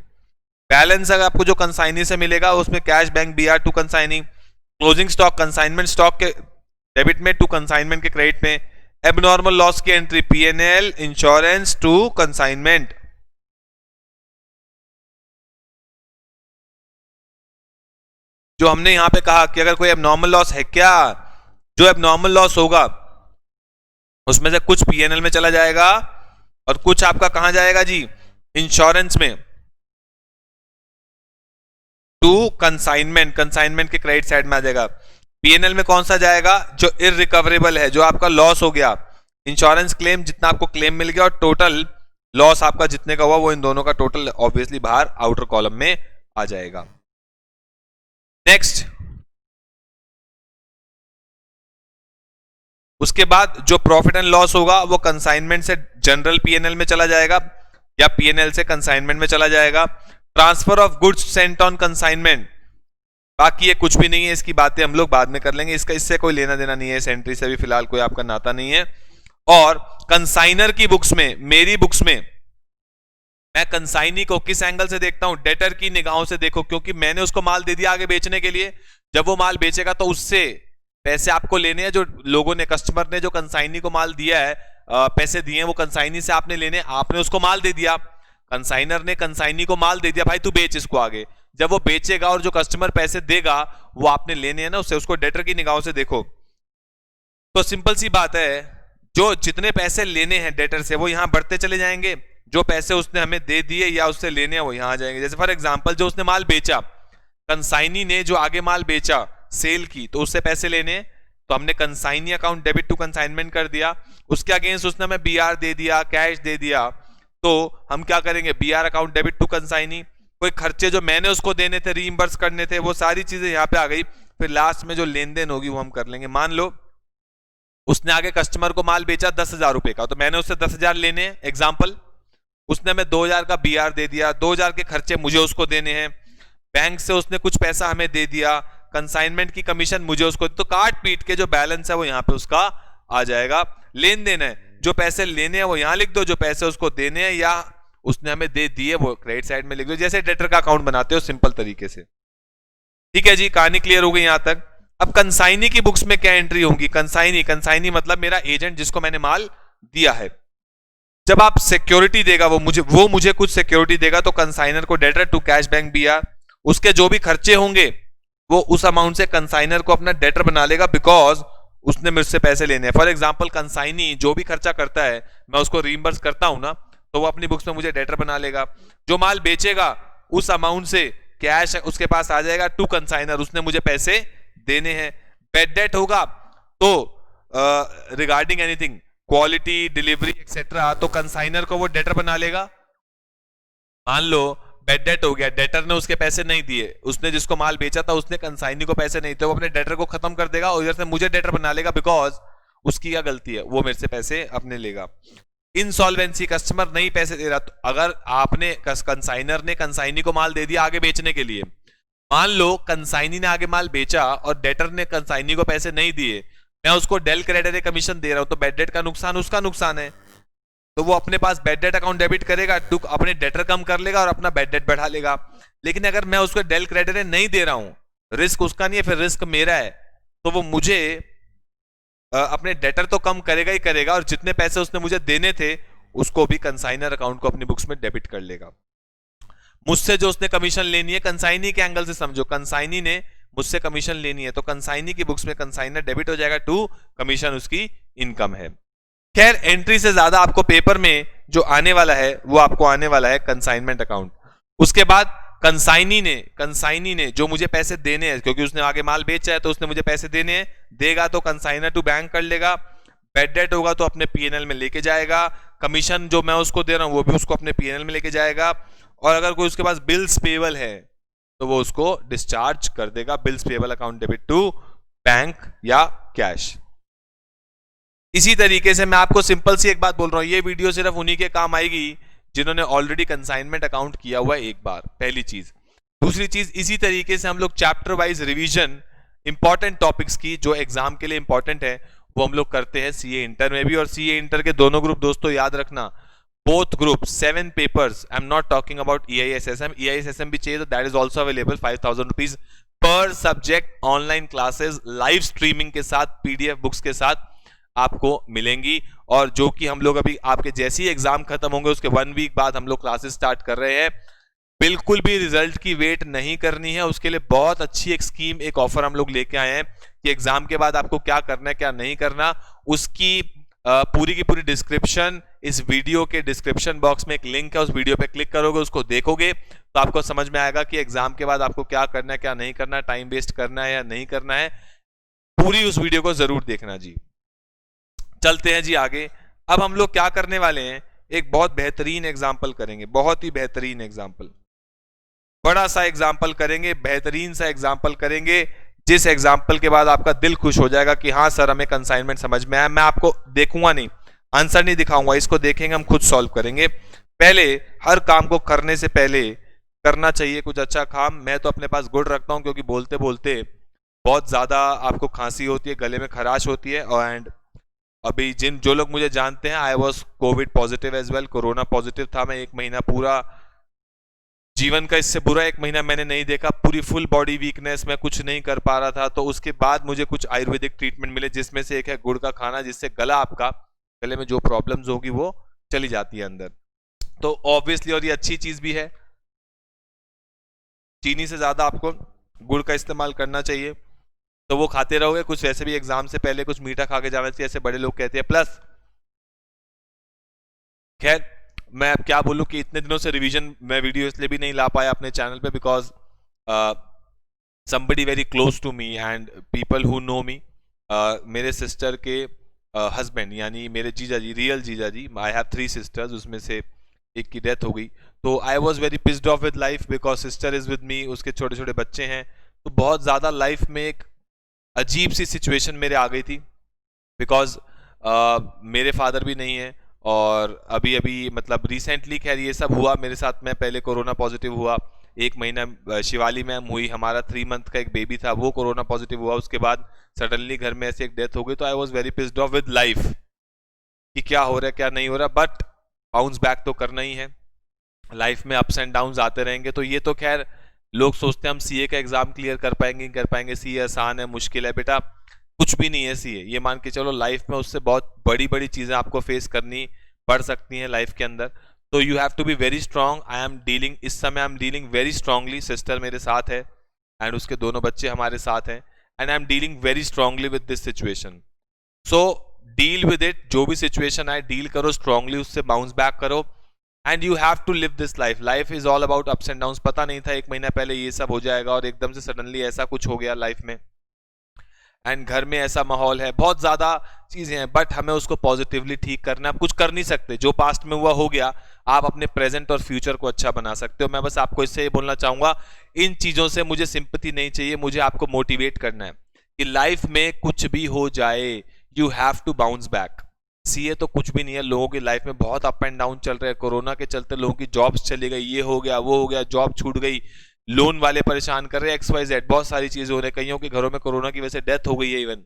बैलेंस अगर आपको जो कंसाइनी से मिलेगा उसमें cash bank BR to consignee, closing stock consignment stock के डेबिट में टू कंसाइनमेंट के क्रेडिट में, एबनॉर्मल लॉस की entry PNL insurance to consignment. जो हमने यहां पे कहा कि अगर कोई एबनॉर्मल लॉस है क्या, जो एबनॉर्मल लॉस होगा उसमें से कुछ पीएनएल में चला जाएगा और कुछ आपका कहां जाएगा जी, इंश्योरेंस में टू कंसाइनमेंट, कंसाइनमेंट के क्रेडिट साइड में आ जाएगा। पीएनएल में कौन सा जाएगा? जो इररिकवरेबल है, जो आपका लॉस हो गया, इंश्योरेंस क्लेम जितना आपको क्लेम मिल गया, और टोटल लॉस आपका जितने का हुआ, वो इन दोनों का टोटल ऑब्वियसली बाहर आउटर कॉलम में आ जाएगा। नेक्स्ट, उसके बाद जो प्रॉफिट एंड लॉस होगा वो कंसाइनमेंट से जनरल पीएनएल में चला जाएगा या पीएनएल से कंसाइनमेंट में चला जाएगा। Transfer of goods sent on consignment, बाकी ये कुछ भी नहीं है, इसकी बातें हम लोग बाद में कर लेंगे, इसका इससे कोई लेना देना नहीं है, इस एंट्री से भी फिलहाल कोई आपका नाता नहीं है। और कंसाइनर की बुक्स में, मेरी बुक्स में, मैं कंसाइनी को किस एंगल से देखता हूं? डेटर की निगाहों से देखो, क्योंकि मैंने उसको माल दे दिया आगे बेचने के लिए, जब वो माल बेचेगा तो उससे पैसे आपको लेने हैं, जो लोगों ने, कस्टमर ने जो कंसाइनी को माल दिया है, पैसे दिए हैं, वो कंसाइनी से आपने लेने, आपने उसको माल दे दिया, कंसाइनर ने कंसाइनी को माल दे दिया, भाई तू बेच इसको आगे। जब वो बेचेगा और जो कस्टमर पैसे देगा वो आपने लेने हैं ना उससे, उसको डेटर की निगाहों से देखो। तो सिंपल सी बात है, जो जितने पैसे लेने हैं डेटर से वो यहां बढ़ते चले जाएंगे, जो पैसे उसने हमें दे दिए या उससे लेने हैं वो यहां आ जाएंगे। जैसे फॉर एग्जांपल, जो उसने माल बेचा, कंसाइनी ने जो आगे माल बेचा सेल की, तो उससे पैसे लेने, तो हमने consignee account debit to consignment कर दिया। उसके अगेंस्ट उसने हमें बीआर दे दिया, कैश दे दिया, तो हम क्या करेंगे? BR account debit to consignee. कोई खर्चे जो मैंने उसको देने थे, रीइंबर्स करने थे, वो सारी चीजें यहाँ पे आ गई। फिर लास्ट में जो लेन देन होगी वो हम कर लेंगे। मान लो उसने आगे कस्टमर को माल बेचा 10,000 रुपए का, तो मैंने उससे 10,000 लेने हैं, एग्जाम्पल। उसने हमें 2,000 का बीआर दे दिया, 2,000 के खर्चे मुझे उसको देने हैं, बैंक से उसने कुछ पैसा हमें दे दिया, कंसाइनमेंट की कमीशन मुझे उसको, तो काट पीट के जो बैलेंस है वो यहाँ पे उसका आ जाएगा। लेन देन है, जो पैसे लेने हैं वो यहाँ लिख दो, जो पैसे उसको देने हैं या उसने हमें दे दिए वो क्रेडिट साइड में लिख दो, जैसे डेटर का अकाउंट बनाते हो सिंपल तरीके से। ठीक है जी, कहानी क्लियर हो गई यहां तक। अब कंसाइनी की बुक्स में क्या एंट्री होंगी? कंसाइनी, कंसाइनी मतलब मेरा एजेंट जिसको मैंने माल दिया है। जब आप सिक्योरिटी देगा वो मुझे कुछ सिक्योरिटी देगा, तो कंसाइनर को debtor to cash bank BR, उसके जो भी खर्चे होंगे वो उस अमाउंट से कंसाइनर को अपना डेटर बना लेगा, बिकॉज उसने मुझसे पैसे लेने हैं। फॉर एग्जाम्पल, कंसाइनी जो भी खर्चा करता है मैं उसको रीइंबर्स करता हूं ना, तो वो अपनी बुक्स में मुझे डेटर बना लेगा। जो माल बेचेगा उस अमाउंट से कैश उसके पास आ जाएगा टू कंसाइनर, उसने मुझे पैसे देने हैं। बेड डेट होगा तो regarding anything, quality, delivery etcetera, तो कंसाइनर को वो डेटर बना लेगा। मान लो बेड डेट हो गया, डेटर ने उसके पैसे नहीं दिए, उसने जिसको माल बेचा था उसने कंसाइनी को पैसे नहीं दिए, वो अपने डेटर को खत्म कर देगा और इधर से मुझे डेटर बना लेगा, बिकॉज उसकी क्या गलती है, वो मेरे से पैसे अपने लेगा। इंसॉल्वेंसी, कस्टमर नहीं पैसे दे रहा, तो अगर आपने कंसाइनर ने कंसाइनी को माल दे दिया आगे बेचने के लिए, मान लो कंसाइनी ने आगे माल बेचा और डेटर ने कंसाइनी को पैसे नहीं दिए, मैं उसको डेल क्रेडिटर कमीशन दे रहा हूं, तो बेड डेट का नुकसान उसका नुकसान है, तो वो अपने पास बेड डेट अकाउंट डेबिट करेगा, टू अपने डेटर कम कर लेगा और अपना बेड डेट बढ़ा लेगा। लेकिन अगर मैं उसको डेल क्रेडिटर नहीं दे रहा हूं, रिस्क उसका नहीं है, फिर रिस्क मेरा है, तो वो मुझे अपने डेटर तो कम करेगा ही करेगा, और जितने पैसे उसने मुझे देने थे उसको भी कंसाइनर अकाउंट को अपनी बुक्स में डेबिट कर लेगा। मुझसे जो उसने कमीशन लेनी है, कंसाइनी के एंगल से समझो, कंसाइनी ने मुझसे कमीशन लेनी है तो कंसाइनी की बुक्स में कंसाइनर डेबिट हो जाएगा टू कमीशन, उसकी इनकम है। खैर एंट्री से ज्यादा आपको पेपर में जो आने वाला है वो आपको आने वाला है कंसाइनमेंट अकाउंट। उसके बाद कंसाइनी ने जो मुझे पैसे देने हैं, क्योंकि उसने आगे माल बेचा है तो उसने मुझे पैसे देने हैं, देगा तो कंसाइनर टू बैंक कर लेगा, बैड डेट होगा तो अपने पीएनएल में लेके जाएगा, कमीशन जो मैं उसको दे रहा हूं वो भी उसको अपने पीएनएल में लेके जाएगा, और अगर कोई उसके पास बिल्स पेबल है तो वो उसको डिस्चार्ज कर देगा, bills payable account debit to bank या कैश। इसी तरीके से मैं आपको सिंपल सी एक बात बोल रहा हूं, ये वीडियो सिर्फ उन्हीं के काम आएगी जिन्होंने ऑलरेडी कंसाइनमेंट अकाउंट किया हुआ है एक बार, पहली चीज। दूसरी चीज, इसी तरीके से हम लोग chapter wise revision important topics की जो एग्जाम के लिए इंपॉर्टेंट है वो हम लोग करते हैं सीए इंटर में भी। और सीए इंटर के दोनों ग्रुप दोस्तों याद रखना, both groups 7 papers, I'm not talking about EISSM भी चाहिए तो that is also available 5,000 rupees per subject, online classes live streaming के साथ पीडीएफ बुक्स के साथ आपको मिलेंगी। और जो कि हम लोग अभी आपके जैसे ही एग्जाम खत्म होंगे उसके 1 वीक बाद हम लोग क्लासेस स्टार्ट कर रहे हैं। बिल्कुल भी रिजल्ट की वेट नहीं करनी है, उसके लिए बहुत अच्छी एक स्कीम, एक ऑफर हम लोग लेके आए हैं कि एग्जाम के बाद आपको क्या करना है क्या नहीं करना, उसकी पूरी की पूरी डिस्क्रिप्शन इस वीडियो के डिस्क्रिप्शन बॉक्स में एक लिंक है, उस वीडियो पे क्लिक करोगे, उसको देखोगे तो आपको समझ में आएगा कि एग्जाम के बाद आपको क्या करना है क्या नहीं करना है, टाइम वेस्ट करना है या नहीं करना है। पूरी उस वीडियो को जरूर देखना जी। चलते हैं जी आगे। अब हम लोग क्या करने वाले हैं, एक बहुत बेहतरीन एग्जाम्पल करेंगे, बहुत ही बेहतरीन एग्जाम्पल, बड़ा सा एग्जाम्पल करेंगे, बेहतरीन सा एग्जाम्पल करेंगे, जिस एग्जाम्पल के बाद आपका दिल खुश हो जाएगा कि हाँ सर हमें कंसाइनमेंट समझ में आया। मैं आपको देखूंगा नहीं, आंसर नहीं दिखाऊंगा, इसको देखेंगे, हम खुद सॉल्व करेंगे। पहले हर काम को करने से पहले करना चाहिए कुछ अच्छा काम। मैं तो अपने पास गुड़ रखता हूं क्योंकि बोलते बोलते बहुत ज्यादा आपको खांसी होती है, गले में खराश होती है। एंड अभी जो लोग मुझे जानते हैं, I was covid positive as well, corona positive था मैं। 1 महीना पूरा, जीवन का इससे बुरा 1 महीना मैंने नहीं देखा, पूरी फुल बॉडी वीकनेस, मैं कुछ नहीं कर पा रहा था। तो उसके बाद मुझे कुछ आयुर्वेदिक ट्रीटमेंट मिले, जिसमें से एक है गुड़ का खाना, जिससे गला आपका, गले में जो प्रॉब्लम्स होगी वो चली जाती है अंदर। तो ऑब्वियसली, और ये अच्छी चीज भी है, चीनी से ज्यादा आपको गुड़ का इस्तेमाल करना चाहिए, तो वो खाते रहोगे। कुछ वैसे भी एग्जाम से पहले कुछ मीठा खा के जाना चाहिए, ऐसे बड़े लोग कहते हैं। प्लस खैर मैं अब क्या बोलूं कि इतने दिनों से रिवीजन मैं वीडियो इसलिए भी नहीं ला पाया अपने चैनल पे, because somebody very close to me and people who know me, मेरे सिस्टर के हस्बैंड यानी मेरे जीजा जी, रियल जीजा जी, आई हैव 3 सिस्टर्स, उसमें से एक की डेथ हो गई। तो I was very pissed off with life because sister is with me, उसके छोटे छोटे बच्चे हैं। तो बहुत ज़्यादा लाइफ में एक अजीब सी सिचुएशन मेरे आ गई थी, बिकॉज मेरे फादर भी नहीं है। और अभी अभी मतलब रिसेंटली खैर ये सब हुआ मेरे साथ में, पहले कोरोना पॉजिटिव हुआ, 1 महीना शिवाली मैम हुई, हमारा 3 मंथ का एक बेबी था वो कोरोना पॉजिटिव हुआ, उसके बाद सडनली घर में ऐसे एक डेथ हो गई। तो I was very pissed off with life कि क्या हो रहा है क्या नहीं हो रहा, बट बाउंस बैक तो करना ही है। लाइफ में अप्स एंड डाउन्स आते रहेंगे। तो ये तो खैर लोग सोचते हैं हम सीए का एग्जाम क्लियर कर पाएंगे, कर पाएंगे, सीए आसान है मुश्किल है, बेटा कुछ भी नहीं है सीए। ये मान के चलो लाइफ में उससे बहुत बड़ी बड़ी चीजें आपको फेस करनी पड़ सकती हैं लाइफ के अंदर। तो you have to be very strong. I am dealing, इस समय I am dealing very strongly, sister मेरे साथ है एंड उसके दोनों बच्चे हमारे साथ हैं, and I am dealing very strongly with this situation. So deal with it, जो भी सिचुएशन आए डील करो स्ट्रांगली, उससे बाउंस बैक करो, and you have to live this life. Life is all about ups and downs. पता नहीं था 1 महीना पहले ये सब हो जाएगा और एकदम से सडनली ऐसा कुछ हो गया लाइफ में, एंड घर में ऐसा माहौल है, बहुत ज्यादा चीजें हैं, बट हमें उसको पॉजिटिवली ठीक करना है। आप कुछ कर नहीं सकते, जो पास्ट में हुआ हो गया, आप अपने प्रेजेंट और फ्यूचर को अच्छा बना सकते हो। मैं बस आपको इससे ये बोलना चाहूंगा, इन चीजों से मुझे सिंपैथी नहीं चाहिए, मुझे आपको मोटिवेट करना है कि लाइफ में कुछ भी हो जाए you have to bounce back. CA तो कुछ भी नहीं है, लोगों की लाइफ में बहुत अप एंड डाउन चल रहे हैं। कोरोना के चलते लोगों की जॉब्स चली गई, ये हो गया वो हो गया, जॉब छूट गई, लोन वाले परेशान कर रहे हैं, XYZ, बहुत सारी चीजें हो रही है, कईयों के घरों में कोरोना की वजह से डेथ हो गई है इवन।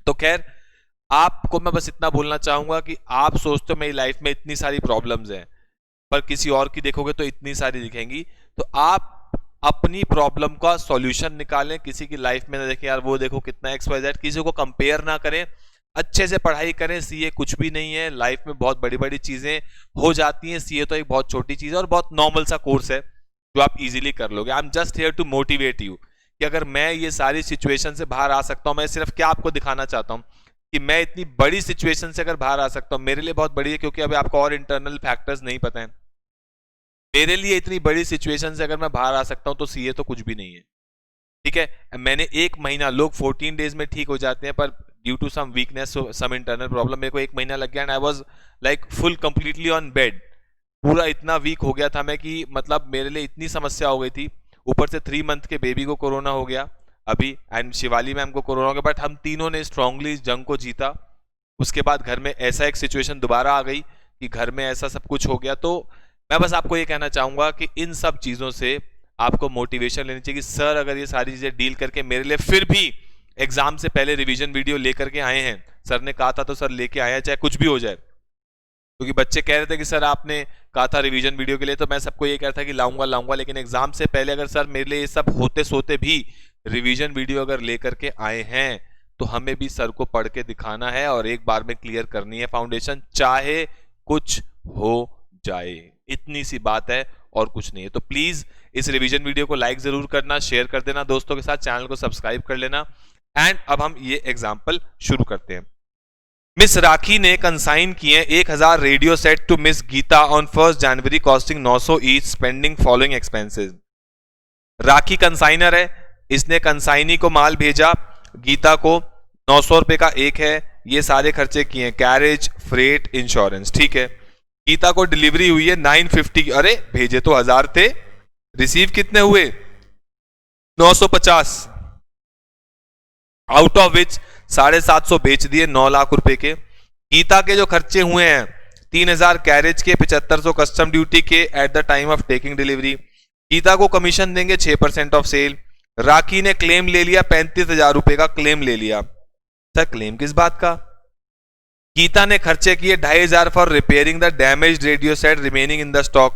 तो खैर आपको मैं बस इतना बोलना चाहूंगा कि आप सोचते हो मेरी लाइफ में इतनी सारी प्रॉब्लम्स हैं, पर किसी और की देखोगे तो इतनी सारी दिखेंगी। तो आप अपनी प्रॉब्लम का सॉल्यूशन निकालें, किसी की लाइफ में ना देखें यार वो देखो कितना XYZ, किसी को कंपेयर ना करें, अच्छे से पढ़ाई करें। सीए कुछ भी नहीं है, लाइफ में बहुत बड़ी बड़ी चीजें हो जाती हैं, सीए तो एक बहुत छोटी चीज है और बहुत नॉर्मल सा कोर्स है। जो आप इजीली कर लोगे। I am just here to motivate you कि अगर मैं ये सारी सिचुएशन से बाहर आ सकता हूं, मैं सिर्फ क्या आपको दिखाना चाहता हूं कि मैं इतनी बड़ी सिचुएशन से अगर बाहर आ सकता हूं, मेरे लिए बहुत बड़ी है, क्योंकि अभी आपको और इंटरनल फैक्टर्स नहीं पता है। मेरे लिए इतनी बड़ी सिचुएशन से अगर मैं बाहर आ सकता हूं तो सीए तो कुछ भी नहीं है, ठीक है। मैंने 1 महीना, लोग 14 डेज में ठीक हो जाते हैं, पर due to some weakness, some internal problem, मेरे को 1 महीना लग गया and I was like full completely on bed. पूरा इतना वीक हो गया था मैं कि मतलब मेरे लिए इतनी समस्या हो गई थी। ऊपर से 3 मंथ के बेबी को कोरोना हो गया अभी, एंड शिवाली मैम को कोरोना हो गया, बट हम तीनों ने स्ट्रांगली इस जंग को जीता। उसके बाद घर में ऐसा एक सिचुएशन दोबारा आ गई कि घर में ऐसा सब कुछ हो गया। तो मैं बस आपको ये कहना चाहूंगा कि इन सब चीजों से आपको मोटिवेशन लेनी चाहिए कि सर अगर ये सारी चीजें डील करके मेरे लिए फिर भी एग्जाम से पहले रिवीजन वीडियो लेकर के आए हैं, सर ने कहा था तो सर लेके आए हैं, चाहे कुछ भी हो जाए। क्योंकि बच्चे कह रहे थे कि सर आपने कहा था रिवीजन वीडियो के लिए, तो मैं सबको ये कहता था कि लाऊंगा लाऊंगा, लेकिन एग्जाम से पहले अगर सर मेरे लिए ये सब होते सोते भी रिवीजन वीडियो अगर लेकर के आए हैं तो हमें भी सर को पढ़ के दिखाना है और एक बार में क्लियर करनी है फाउंडेशन, चाहे कुछ हो जाए। इतनी सी बात है और कुछ नहीं है। तो प्लीज इस रिवीजन वीडियो को लाइक जरूर करना, शेयर कर देना दोस्तों के साथ, चैनल को सब्सक्राइब कर लेना। एंड अब हम ये एग्जाम्पल शुरू करते हैं। मिस राखी ने कंसाइन किए 1000 radio set to miss Geeta on 1 January costing 900 each, spending following expenses. Rakhi consignor है, इसने कंसाइनी को माल भेजा, गीता को 900 रुपए का एक है, ये सारे खर्चे किए, कैरेज, फ्रेट, इंश्योरेंस, ठीक है। गीता को डिलीवरी हुई है 950, अरे भेजे तो 1000 थे, रिसीव कितने हुए 950, आउट ऑफ विच 750 बेच दिए 9 लाख रुपए के। गीता के जो खर्चे हुए हैं 3000 कैरेज के, 7500 कस्टम ड्यूटी के at the time of taking delivery. Geeta को कमीशन देंगे 6% ऑफ सेल। राखी ने क्लेम ले लिया 35,000 रुपए का क्लेम ले लिया। सर क्लेम किस बात का? गीता ने खर्चे किए 2500 for repairing the damage radio set remaining in the stock.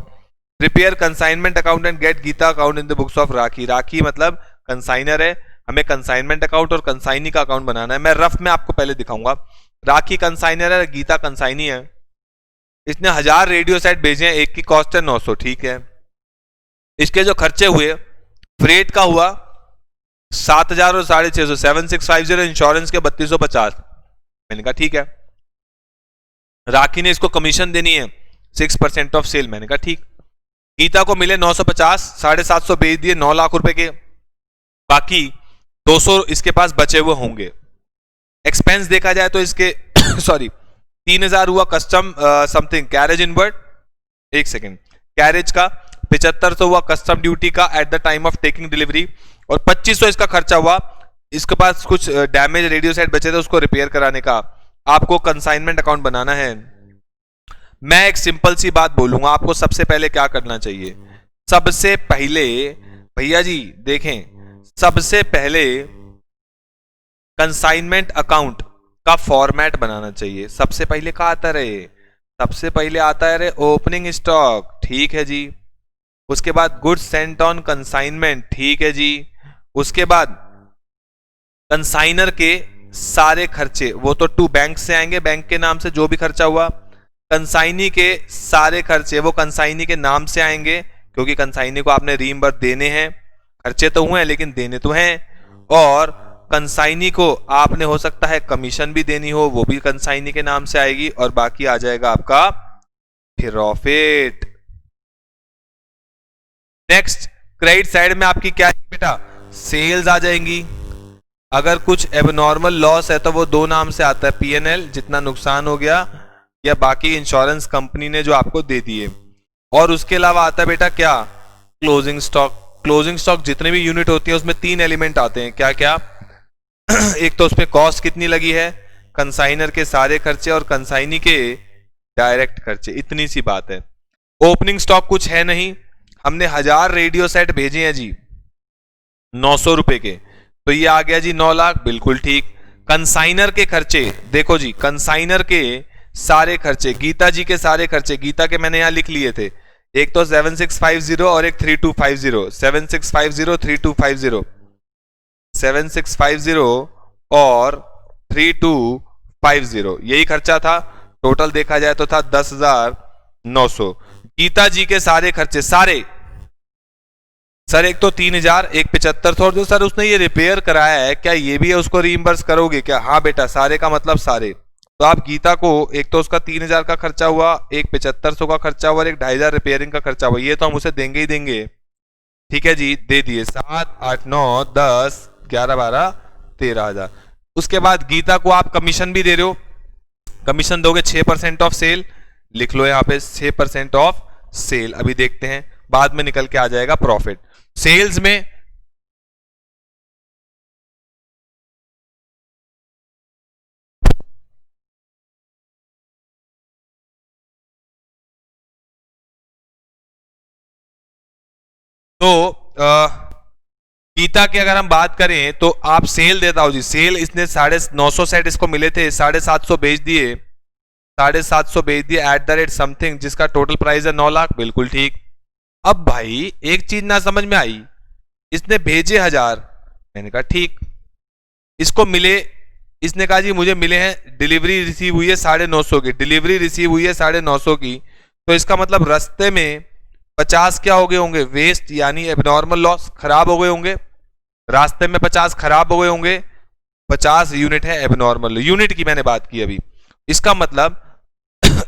Prepare consignment account and get Geeta account in the books of Rakhi. Rakhi मतलब कंसाइनर है, हमें कंसाइनमेंट अकाउंट और कंसाइनी का अकाउंट बनाना है। मैं रफ में आपको पहले दिखाऊंगा। राखी कंसाइनर है, गीता कंसाइनी है। इसने 1000 रेडियो सेट भेजे हैं, एक की कॉस्ट है 900, ठीक है। इसके जो खर्चे हुए, फ्रेट का हुआ 7000 और 650, 7650, इंश्योरेंस के 3250। मैंने कहा ठीक है। राखी ने इसको कमीशन देनी है 6% ऑफ सेल, मैंने कहा ठीक। गीता को मिले 950, 750 बेच दिए 9 लाख रुपए के, बाकी 200 इसके पास बचे हुए होंगे। एक्सपेंस देखा जाए तो इसके सॉरी 3000 हुआ कस्टम समथिंग कैरेज इनवर्ट, एक सेकेंड, कैरेज का 7500 हुआ कस्टम ड्यूटी का eight the time of taking delivery, और 2500 इसका खर्चा हुआ। इसके पास कुछ डैमेज रेडियो सेट बचे थे उसको रिपेयर कराने का। आपको कंसाइनमेंट अकाउंट बनाना है। मैं एक सिंपल सी बात बोलूंगा आपको, सबसे पहले क्या करना चाहिए? सबसे पहले भैया जी देखें, सबसे पहले कंसाइनमेंट अकाउंट का फॉर्मेट बनाना चाहिए। सबसे पहले क्या आता रहे? सबसे पहले आता है रे ओपनिंग स्टॉक, ठीक है जी। उसके बाद गुड्स सेंट ऑन कंसाइनमेंट, ठीक है जी। उसके बाद कंसाइनर के सारे खर्चे, वो तो टू बैंक से आएंगे, बैंक के नाम से जो भी खर्चा हुआ। कंसाइनी के सारे खर्चे वो कंसाइनी के नाम से आएंगे, क्योंकि कंसाइनी को आपने रीइंबर्स देने हैं। खर्चे तो हुए हैं लेकिन देने तो हैं। और कंसाइनी को आपने हो सकता है कमीशन भी देनी हो, वो भी कंसाइनी के नाम से आएगी। और बाकी आ जाएगा आपका प्रॉफिट। नेक्स्ट क्रेडिट साइड में आपकी क्या है बेटा? सेल्स आ जाएंगी। अगर कुछ एबनॉर्मल लॉस है तो वो दो नाम से आता है, पीएनएल जितना नुकसान हो गया, या बाकी इंश्योरेंस कंपनी ने जो आपको दे दिए। और उसके अलावा आता है बेटा क्या? Closing stock. क्लोजिंग स्टॉक जितने भी यूनिट होती है उसमें 3 एलिमेंट आते हैं, क्या क्या? एक तो उसमें कॉस्ट कितनी लगी है, कंसाइनर के सारे खर्चे और कंसाइनी के डायरेक्ट खर्चे, इतनी सी बात है। ओपनिंग स्टॉक कुछ है नहीं, हमने 1000 रेडियो सेट भेजे हैं जी 900 रुपए के, तो ये आ गया जी 9 लाख, बिल्कुल ठीक। कंसाइनर के खर्चे देखो जी, कंसाइनर के सारे खर्चे, गीता जी के सारे खर्चे, गीता के मैंने यहां लिख लिए थे, एक तो 7650 और एक 3250, 7650 3250, 7650 और 3250, यही खर्चा था। टोटल देखा जाए तो था 10,900। गीता जी के सारे खर्चे सारे सर एक तो 3,000, एक 7500, और जो सर उसने ये रिपेयर कराया है क्या ये भी है उसको रीइंबर्स करोगे क्या? हाँ बेटा, सारे का मतलब सारे। तो आप गीता को, एक तो उसका 3,000 का खर्चा हुआ, एक 7500 का खर्चा हुआ और एक 2,500 रिपेयरिंग का खर्चा हुआ, ये तो हम उसे देंगे ही देंगे। ठीक है जी, दे दिए 7, 8, 9, 10, 11, 12, 13,000। उसके बाद गीता को आप कमीशन भी दे रहे हो, कमीशन दोगे 6% ऑफ सेल, लिख लो यहाँ पे 6% ऑफ सेल। अभी देखते हैं, बाद में निकल के आ जाएगा प्रॉफिट सेल्स में। तो गीता की अगर हम बात करें तो आप सेल देता हो जी, सेल इसने 950 सेट इसको मिले थे, 750 बेच दिए, 750 बेच दिए एट द रेट समथिंग, जिसका टोटल प्राइस है 9 लाख, बिल्कुल ठीक। अब भाई एक चीज ना समझ में आई, इसने भेजे 1,000, मैंने कहा ठीक, इसको मिले, इसने कहा जी मुझे मिले हैं, डिलीवरी रिसीव हुई है 950 की, डिलीवरी रिसीव हुई है 950 की, तो इसका मतलब रास्ते में 50 क्या हो गए होंगे वेस्ट, यानी एबनॉर्मल लॉस, खराब हो गए होंगे, रास्ते में 50 खराब हो गए होंगे, 50 यूनिट है एबनॉर्मल, यूनिट की मैंने बात की अभी। इसका मतलब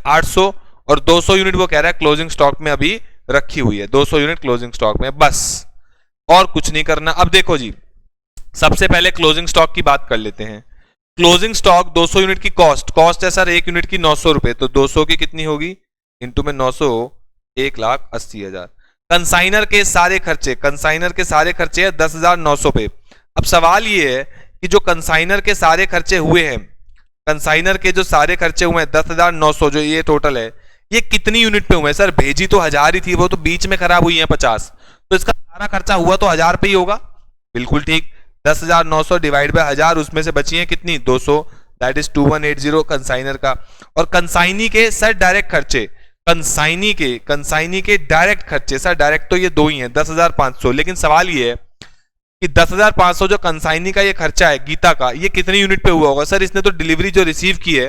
800 और 200 यूनिट वो कह रहा है क्लोजिंग स्टॉक में अभी रखी हुई है, 200 यूनिट क्लोजिंग स्टॉक में, बस और कुछ नहीं करना। अब देखो जी, सबसे पहले क्लोजिंग स्टॉक की बात कर लेते हैं। क्लोजिंग स्टॉक 200 यूनिट की कॉस्ट है सर एक यूनिट की 900 रुपए, तो 200 की कितनी होगी इंटू में 900, 1,80,000। कंसाइनर के सारे खर्चे, कंसाइनर के सारे खर्चे है 10,900 पे। अब सवाल ये है कि जो कंसाइनर के सारे खर्चे हुए हैं, कंसाइनर के जो सारे खर्चे हुए हैं 10,900, जो ये टोटल है, ये कितनी यूनिट पे हुए हैं सर? भेजी तो 1,000 ही थी, वो तो बीच में खराब हुई है 50, तो इसका सारा खर्चा हुआ तो 1,000 पे ही होगा, बिल्कुल ठीक। 10,900 डिवाइड बाय 1,000, उसमें से बची है कितनी 200, दैट इज 2180 कंसाइनर का। और कंसाइनी के सर डायरेक्ट खर्चे, कंसाइनी के डायरेक्ट खर्चे सर, डायरेक्ट तो ये दो ही हैं 10,500, लेकिन सवाल ये है कि 10,500 जो कंसाइनी का ये खर्चा है गीता का, ये कितनी यूनिट पे हुआ होगा? सर इसने तो डिलीवरी जो रिसीव की है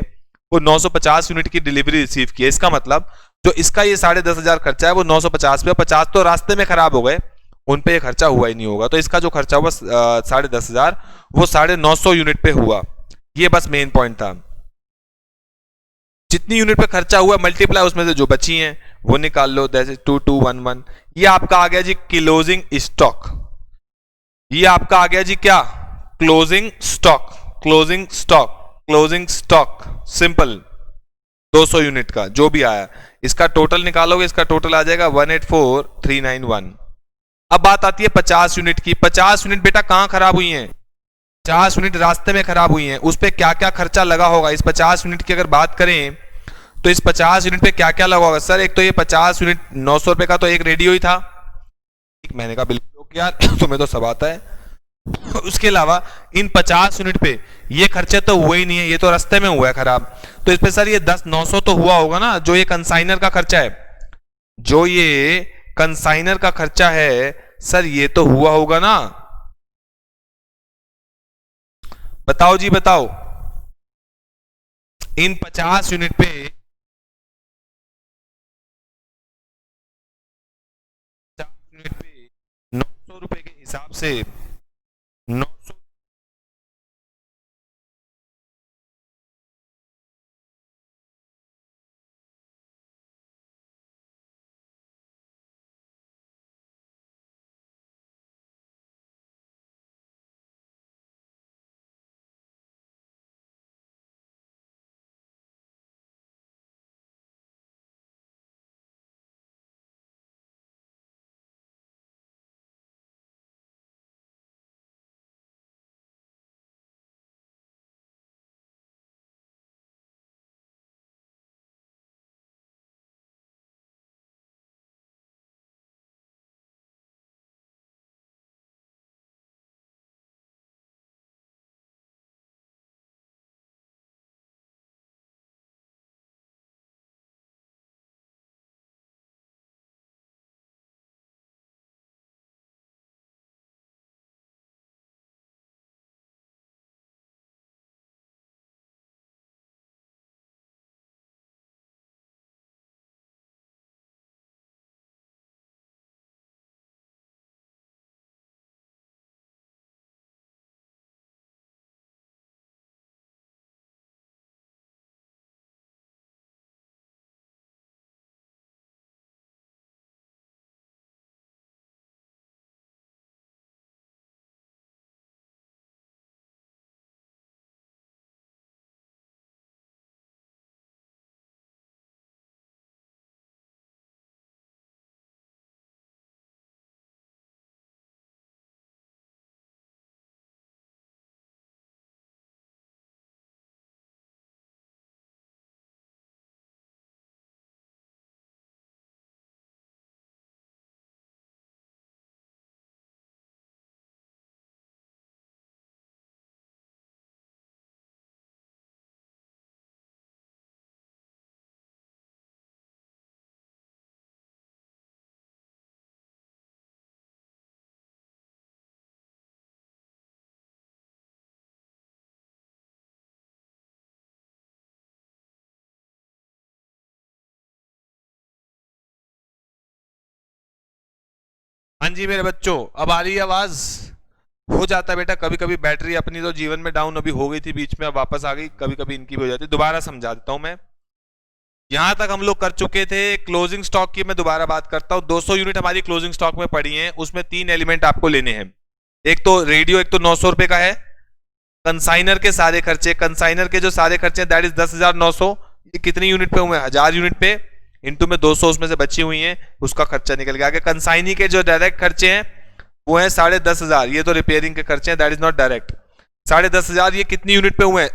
वो 950 यूनिट की डिलीवरी रिसीव की है, इसका मतलब जो इसका ये 10,500 खर्चा है वो 950 पे, 50 तो रास्ते में खराब हो गए, उन पे ये खर्चा हुआ ही नहीं होगा, तो इसका जो खर्चा हुआ 10,500 वो 950 यूनिट पे हुआ। ये बस मेन पॉइंट था। जितनी यूनिट पे खर्चा हुआ मल्टीप्लाई उसमें से जो बची हैं वो निकाल लो, जैसे 2211। ये आपका आ गया जी क्लोजिंग स्टॉक, ये आपका आ गया जी क्या, closing stock, closing stock, closing stock, simple 200 unit का जो भी आया, इसका टोटल निकालोगे, इसका टोटल आ जाएगा 184,391। अब बात आती है 50 यूनिट की। 50 यूनिट बेटा कहां खराब हुई हैं? 50 यूनिट रास्ते में खराब हुई हैं, उस पर क्या क्या खर्चा लगा होगा? इस 50 यूनिट की अगर बात करें तो इस 50 यूनिट पे क्या क्या लगा होगा सर? एक तो ये 50 यूनिट 900 रुपए का तो एक रेडियो ही था, मैंने कहा बिल्कुल यार तुम्हें तो सब आता है। उसके अलावा इन 50 यूनिट पे ये खर्चे तो हुए ही नहीं है, ये तो रास्ते में हुआ है खराब, तो इस पे सर ये 900 तो हुआ होगा ना, जो ये कंसाइनर का खर्चा है, जो ये कंसाइनर का खर्चा है सर, ये तो हुआ होगा ना, बताओ जी बताओ। इन 50 यूनिट पे 50 यूनिट पे 900 रुपए के हिसाब से 900 हाँ जी मेरे बच्चों, अब आ रही है आवाज? हो जाता है बेटा कभी कभी, बैटरी अपनी तो जीवन में डाउन अभी हो गई थी बीच में, अब वापस आ गई, कभी कभी इनकी भी हो जाती है। दोबारा समझा देता हूं मैं। यहां तक हम लोग कर चुके थे क्लोजिंग स्टॉक की, मैं दोबारा बात करता हूं। 200 यूनिट हमारी क्लोजिंग स्टॉक में पड़ी है, उसमें 3 एलिमेंट आपको लेने हैं। एक तो रेडियो, एक तो 900 रुपए का है। कंसाइनर के सारे खर्चे, कंसाइनर के जो सारे खर्चे दैट इज 10,900। ये कितनी यूनिट पे हुए? 1000 यूनिट पे, इंटू में 200 उसमें से बची हुई है, उसका खर्चा निकल गया। आगे कंसाइनी के जो डायरेक्ट खर्चे हैं वो है 10,500। ये तो रिपेयरिंग के खर्चे हैं, दैट इज नॉट डायरेक्ट। 10,500 ये कितनी यूनिट पे हुए हैं?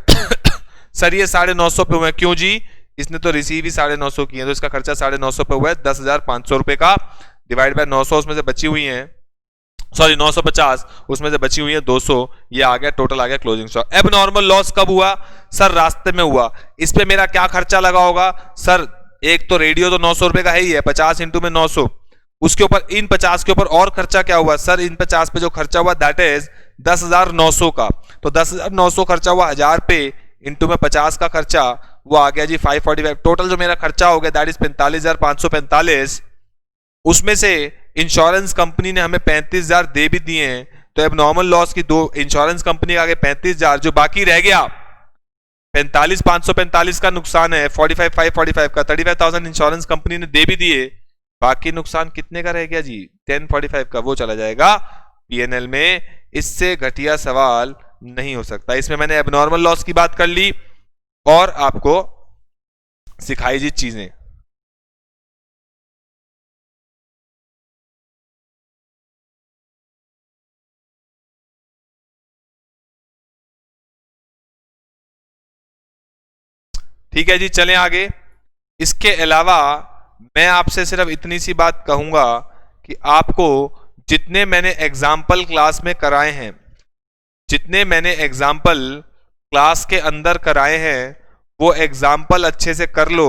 सर ये 950 पे हुए हैं। क्यों जी? इसने तो रिसीव ही 950 किए, तो इसका खर्चा 950 पे हुआ है। 10,500 रुपए का डिवाइड बाय 900, उसमें से बची हुई है, सॉरी 950, उसमें से बची हुई है 200। ये आ गया, टोटल आ गया क्लोजिंग स्टॉक। एबनॉर्मल लॉस कब हुआ? सर रास्ते में हुआ। इस पे मेरा क्या खर्चा लगा होगा? सर एक तो रेडियो तो 900 रुपए का है ही है, 50 इंटू में 900, उसके ऊपर इन 50 के ऊपर और खर्चा क्या हुआ? सर इन 50 पे जो खर्चा हुआ दैट इज 10,900 का। तो 10,900 खर्चा हुआ 1000 पे, इंटू में 50 का खर्चा, वो आ गया जी 545। टोटल जो मेरा खर्चा हो गया दैट इज 45,545। उसमें से इंश्योरेंस कंपनी ने हमें 35,000 दे भी दिए हैं, तो अब नॉर्मल लॉस की दो इंश्योरेंस कंपनी आगे 35,000, जो बाकी रह गया 45,545 का नुकसान है, 45,545 का 35,000 इंश्योरेंस कंपनी ने दे भी दिए, बाकी नुकसान कितने का रह गया जी? 1045 का, वो चला जाएगा पीएनएल में। इससे घटिया सवाल नहीं हो सकता। इसमें मैंने एबनॉर्मल लॉस की बात कर ली और आपको सिखाई जी चीजें। ठीक है जी, चलें आगे। इसके अलावा मैं आपसे सिर्फ इतनी सी बात कहूंगा कि आपको जितने मैंने एग्जाम्पल क्लास में कराए हैं, जितने मैंने एग्जाम्पल क्लास के अंदर कराए हैं, वो एग्जाम्पल अच्छे से कर लो।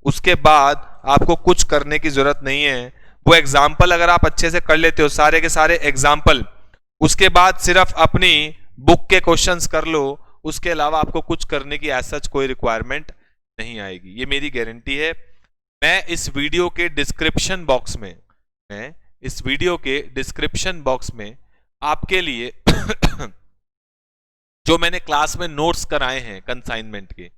उसके बाद आपको कुछ करने की जरूरत नहीं है। वो एग्जाम्पल अगर आप अच्छे से कर लेते हो, सारे के सारे एग्जाम्पल, उसके बाद सिर्फ अपनी बुक के क्वेश्चंस कर लो, उसके अलावा आपको कुछ करने की एज सच कोई रिक्वायरमेंट नहीं आएगी, ये मेरी गारंटी है। मैं इस वीडियो के डिस्क्रिप्शन बॉक्स में, मैं इस वीडियो के डिस्क्रिप्शन बॉक्स में आपके लिए जो मैंने क्लास में नोट्स कराए हैं कंसाइनमेंट के,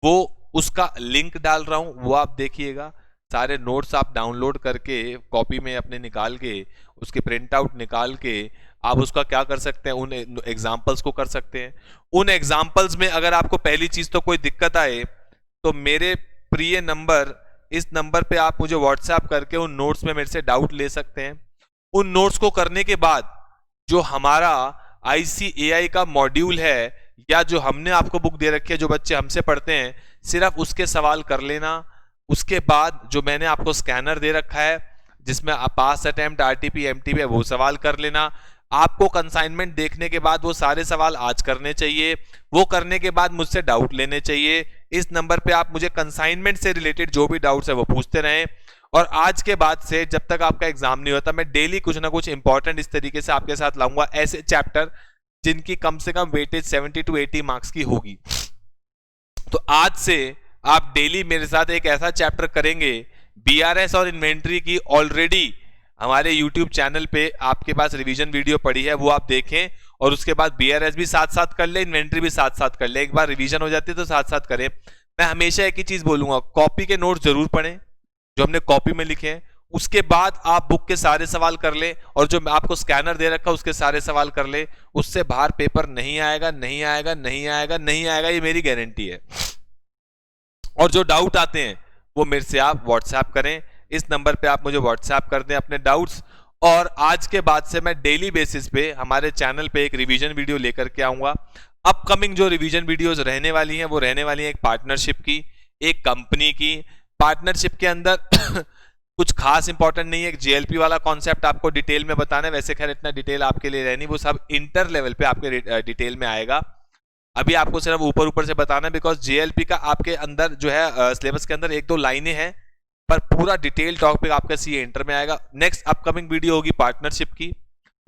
वो उसका लिंक डाल रहा हूं, वो आप देखिएगा। सारे नोट्स आप डाउनलोड करके कॉपी में अपने निकाल के, उसके प्रिंट आउट निकाल के आप उसका क्या कर सकते हैं, उन एग्जाम्पल्स को कर सकते हैं। उन एग्जाम्पल्स में अगर आपको पहली चीज तो कोई दिक्कत आए, तो मेरे प्रिय नंबर, इस नंबर पे आप मुझे व्हाट्सएप करके उन नोट्स में मेरे से डाउट ले सकते हैं। उन नोट्स को करने के बाद जो हमारा ICAI का मॉड्यूल है, या जो हमने आपको बुक दे रखी है, जो बच्चे हमसे पढ़ते हैं, सिर्फ उसके सवाल कर लेना। उसके बाद जो मैंने आपको स्कैनर दे रखा है जिसमें आप पास अटेम्प्ट, RTP, MTP है, वो सवाल कर लेना। आपको कंसाइनमेंट देखने के बाद वो सारे सवाल आज करने चाहिए। वो करने के बाद मुझसे डाउट लेने चाहिए। इस नंबर पे आप मुझे कंसाइनमेंट से रिलेटेड जो भी डाउट्स है वो पूछते रहें। और आज के बाद से जब तक आपका एग्जाम नहीं होता, मैं डेली कुछ ना कुछ इंपॉर्टेंट इस तरीके से आपके साथ लाऊंगा, ऐसे चैप्टर जिनकी कम से कम वेटेज 70 to 80 मार्क्स की होगी। तो आज से आप डेली मेरे साथ एक ऐसा चैप्टर करेंगे। BRS और इन्वेंट्री की ऑलरेडी हमारे YouTube चैनल पे आपके पास रिवीजन वीडियो पड़ी है, वो आप देखें, और उसके बाद BRS भी साथ साथ कर ले, इन्वेंट्री भी साथ साथ कर ले। एक बार रिवीजन हो जाती है तो साथ साथ करें। मैं हमेशा एक ही चीज बोलूंगा, कॉपी के नोट जरूर पढ़ें जो हमने कॉपी में लिखे हैं। उसके बाद आप बुक के सारे सवाल कर ले, और जो आपको स्कैनर दे रखा उसके सारे सवाल कर ले। उससे बाहर पेपर नहीं आएगा, नहीं आएगा, नहीं आएगा, नहीं आएगा, ये मेरी गारंटी है। और जो डाउट आते हैं वो मेरे से आप व्हाट्सएप करें, इस नंबर पे आप मुझे व्हाट्सएप कर दें अपने डाउट्स। और आज के बाद से मैं डेली बेसिस पे हमारे चैनल पे एक रिवीजन वीडियो लेकर के आऊंगा। अपकमिंग जो रिवीजन वीडियोस रहने वाली हैं वो रहने वाली हैं एक पार्टनरशिप की, एक कंपनी की। पार्टनरशिप के अंदर कुछ खास इंपॉर्टेंट नहीं है, एक JLP वाला कॉन्सेप्ट आपको डिटेल में बताना है। वैसे खैर इतना डिटेल आपके लिए रहनी, वो सब इंटर लेवल पे आपके डिटेल में आएगा। अभी आपको सिर्फ ऊपर ऊपर से बताना है, बिकॉज JLP का आपके अंदर जो है सिलेबस के अंदर एक दो लाइनें हैं, पर पूरा डिटेल टॉपिक आपका CA इंटर में आएगा। नेक्स्ट अपकमिंग वीडियो होगी पार्टनरशिप की,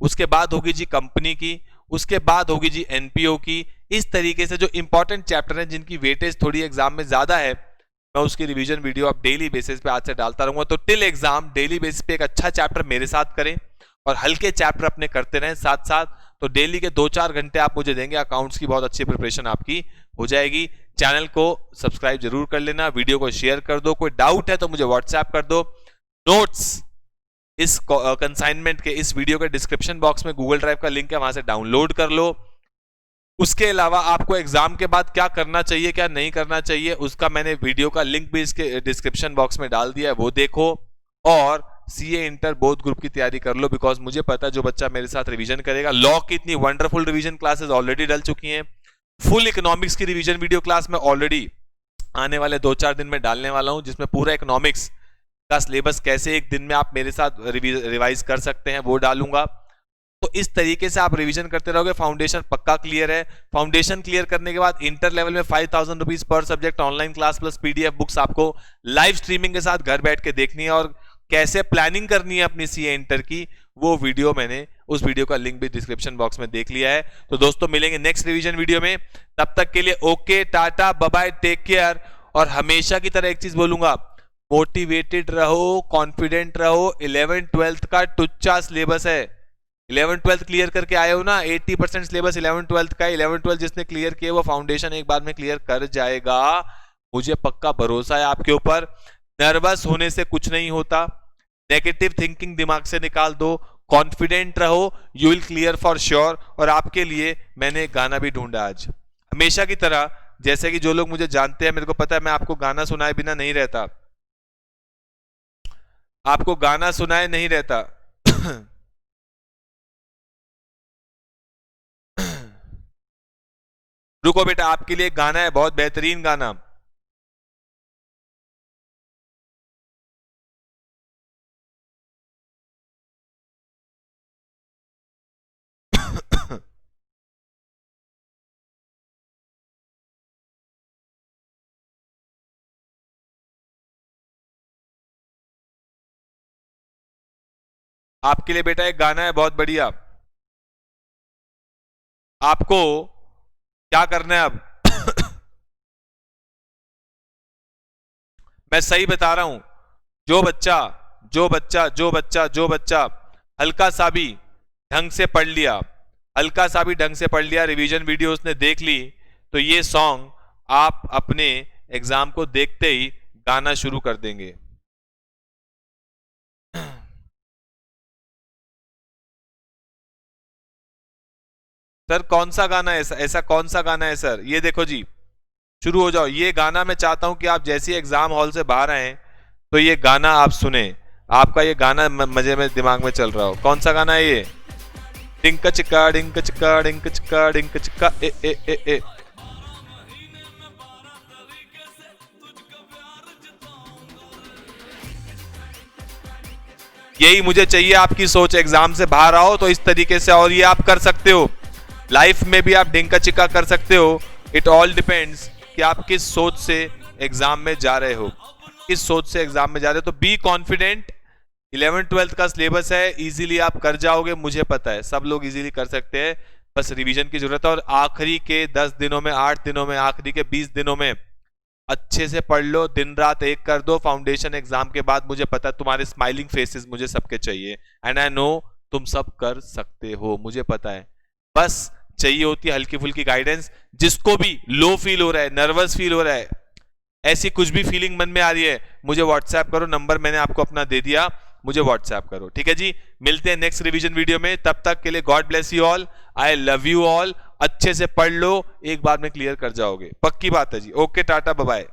उसके बाद होगी जी कंपनी की, उसके बाद होगी जी NPO की। इस तरीके से जो इंपॉर्टेंट चैप्टर हैं जिनकी वेटेज थोड़ी एग्जाम में ज्यादा है, मैं उसकी रिवीजन वीडियो आप डेली बेसिस पे आज से डालता रहूंगा। तो टिल एग्जाम डेली बेसिस पे एक अच्छा चैप्टर मेरे साथ करें, और हल्के चैप्टर अपने करते रहें साथ साथ, तो डेली के 2-4 घंटे आप मुझे देंगे, अकाउंट्स की बहुत अच्छी प्रिपरेशन आपकी हो जाएगी। चैनल को सब्सक्राइब जरूर कर लेना, वीडियो को शेयर कर दो, कोई डाउट है तो मुझे व्हाट्सएप कर दो। नोट्स इस कंसाइनमेंट के इस वीडियो के डिस्क्रिप्शन बॉक्स में गूगल ड्राइव का लिंक है, वहां से डाउनलोड कर लो। उसके अलावा आपको एग्जाम के बाद क्या करना चाहिए क्या नहीं करना चाहिए, उसका मैंने वीडियो का लिंक भी इसके डिस्क्रिप्शन बॉक्स में डाल दिया है, वो देखो। और सीए इंटर बोथ ग्रुप की तैयारी कर लो, बिकॉज मुझे पता है जो बच्चा मेरे साथ रिवीजन करेगा, लॉ की इतनी वंडरफुल रिवीजन क्लासेस ऑलरेडी डल चुकी हैं, फुल इकोनॉमिक्स की रिवीजन वीडियो क्लास में ऑलरेडी आने वाले 2-4 दिन में डालने वाला हूं, जिसमें पूरा इकोनॉमिक्स का सिलेबस कैसे एक दिन में आप मेरे साथ रिवाइज कर सकते हैं वो डालूंगा। तो इस तरीके से आप रिवीजन करते रहोगे, फाउंडेशन पक्का क्लियर है। फाउंडेशन क्लियर करने के बाद इंटर लेवल में 5000 rupees per subject online class plus PDF books आपको लाइव स्ट्रीमिंग के साथ घर बैठ के देखनी है, और कैसे प्लानिंग करनी है अपनी सीए इंटर की, वो वीडियो मैंने उस वीडियो का लिंक भी डिस्क्रिप्शन बॉक्स में देख लिया है। तो दोस्तों मिलेंगे नेक्स्ट रिवीजन वीडियो में, तब तक के लिए okay, tata, bye bye, take care. और हमेशा की तरह एक चीज बोलूंगा, मोटिवेटेड रहो, कॉन्फिडेंट रहो। 11th-12th का टुच्चा सिलेबस है, 11th-12th क्लियर करके आए हो ना, 80% सिलेबस 11th-12th का है। 11th-12th जिसने क्लियर किया वो फाउंडेशन एक बार में क्लियर कर जाएगा, मुझे पक्का भरोसा है आपके ऊपर। नर्वस होने से कुछ नहीं होता, नेगेटिव थिंकिंग दिमाग से निकाल दो, कॉन्फिडेंट रहो, you will clear for sure. और आपके लिए मैंने एक गाना भी ढूंढा आज, हमेशा की तरह, जैसे कि जो लोग मुझे जानते हैं, मेरे को पता है मैं आपको गाना सुनाए बिना नहीं रहता, आपको गाना सुनाए नहीं रहता। रुको बेटा, आपके लिए एक गाना है, बहुत बेहतरीन गाना। आपके लिए बेटा एक गाना है बहुत बढ़िया, आपको क्या करना है अब? मैं सही बता रहा हूं, जो बच्चा हल्का सा भी ढंग से पढ़ लिया, हल्का सा भी ढंग से पढ़ लिया, रिवीजन वीडियो उसने देख ली, तो ये सॉन्ग आप अपने एग्जाम को देखते ही गाना शुरू कर देंगे। सर कौन सा गाना है ऐसा कौन सा गाना है सर? ये देखो जी, शुरू हो जाओ। ये गाना मैं चाहता हूं कि आप जैसे एग्जाम हॉल से बाहर आए तो ये गाना आप सुने, आपका ये गाना मजे में दिमाग में चल रहा हो। कौन सा गाना है ये? डिंक चिक्का डिंक चिक्का डिंक चिक्का डिंक चिक्का ए ए ए ए। यही मुझे चाहिए, आपकी सोच। एग्जाम से बाहर आओ तो इस तरीके से, और ये आप कर सकते हो लाइफ में भी, आप डिंका चिक्का कर सकते हो। इट ऑल डिपेंड्स कि आप किस सोच से एग्जाम में जा रहे हो, किस सोच से एग्जाम में जा रहे हो। तो बी कॉन्फिडेंट, 11th-12th का सिलेबस है, इजीली आप कर जाओगे, मुझे पता है सब लोग इजीली कर सकते हैं, बस रिवीजन की जरूरत है। और आखिरी के 10 दिनों में, 8 दिनों में, आखिरी के 20 दिनों में अच्छे से पढ़ लो, दिन रात एक कर दो। फाउंडेशन एग्जाम के बाद मुझे पता है तुम्हारे स्माइलिंग फेसेस मुझे सबके चाहिए, एंड आई नो तुम सब कर सकते हो, मुझे पता है। बस चाहिए होती है हल्की फुल्की गाइडेंस। जिसको भी लो फील हो रहा है, नर्वस फील हो रहा है, ऐसी कुछ भी फीलिंग मन में आ रही है, मुझे व्हाट्सएप करो, नंबर मैंने आपको अपना दे दिया, मुझे व्हाट्सएप करो, ठीक है जी। मिलते हैं नेक्स्ट रिवीजन वीडियो में, तब तक के लिए God bless you all, I love you all. अच्छे से पढ़ लो, एक बार में क्लियर कर जाओगे, पक्की बात है जी। Okay, tata, bye bye.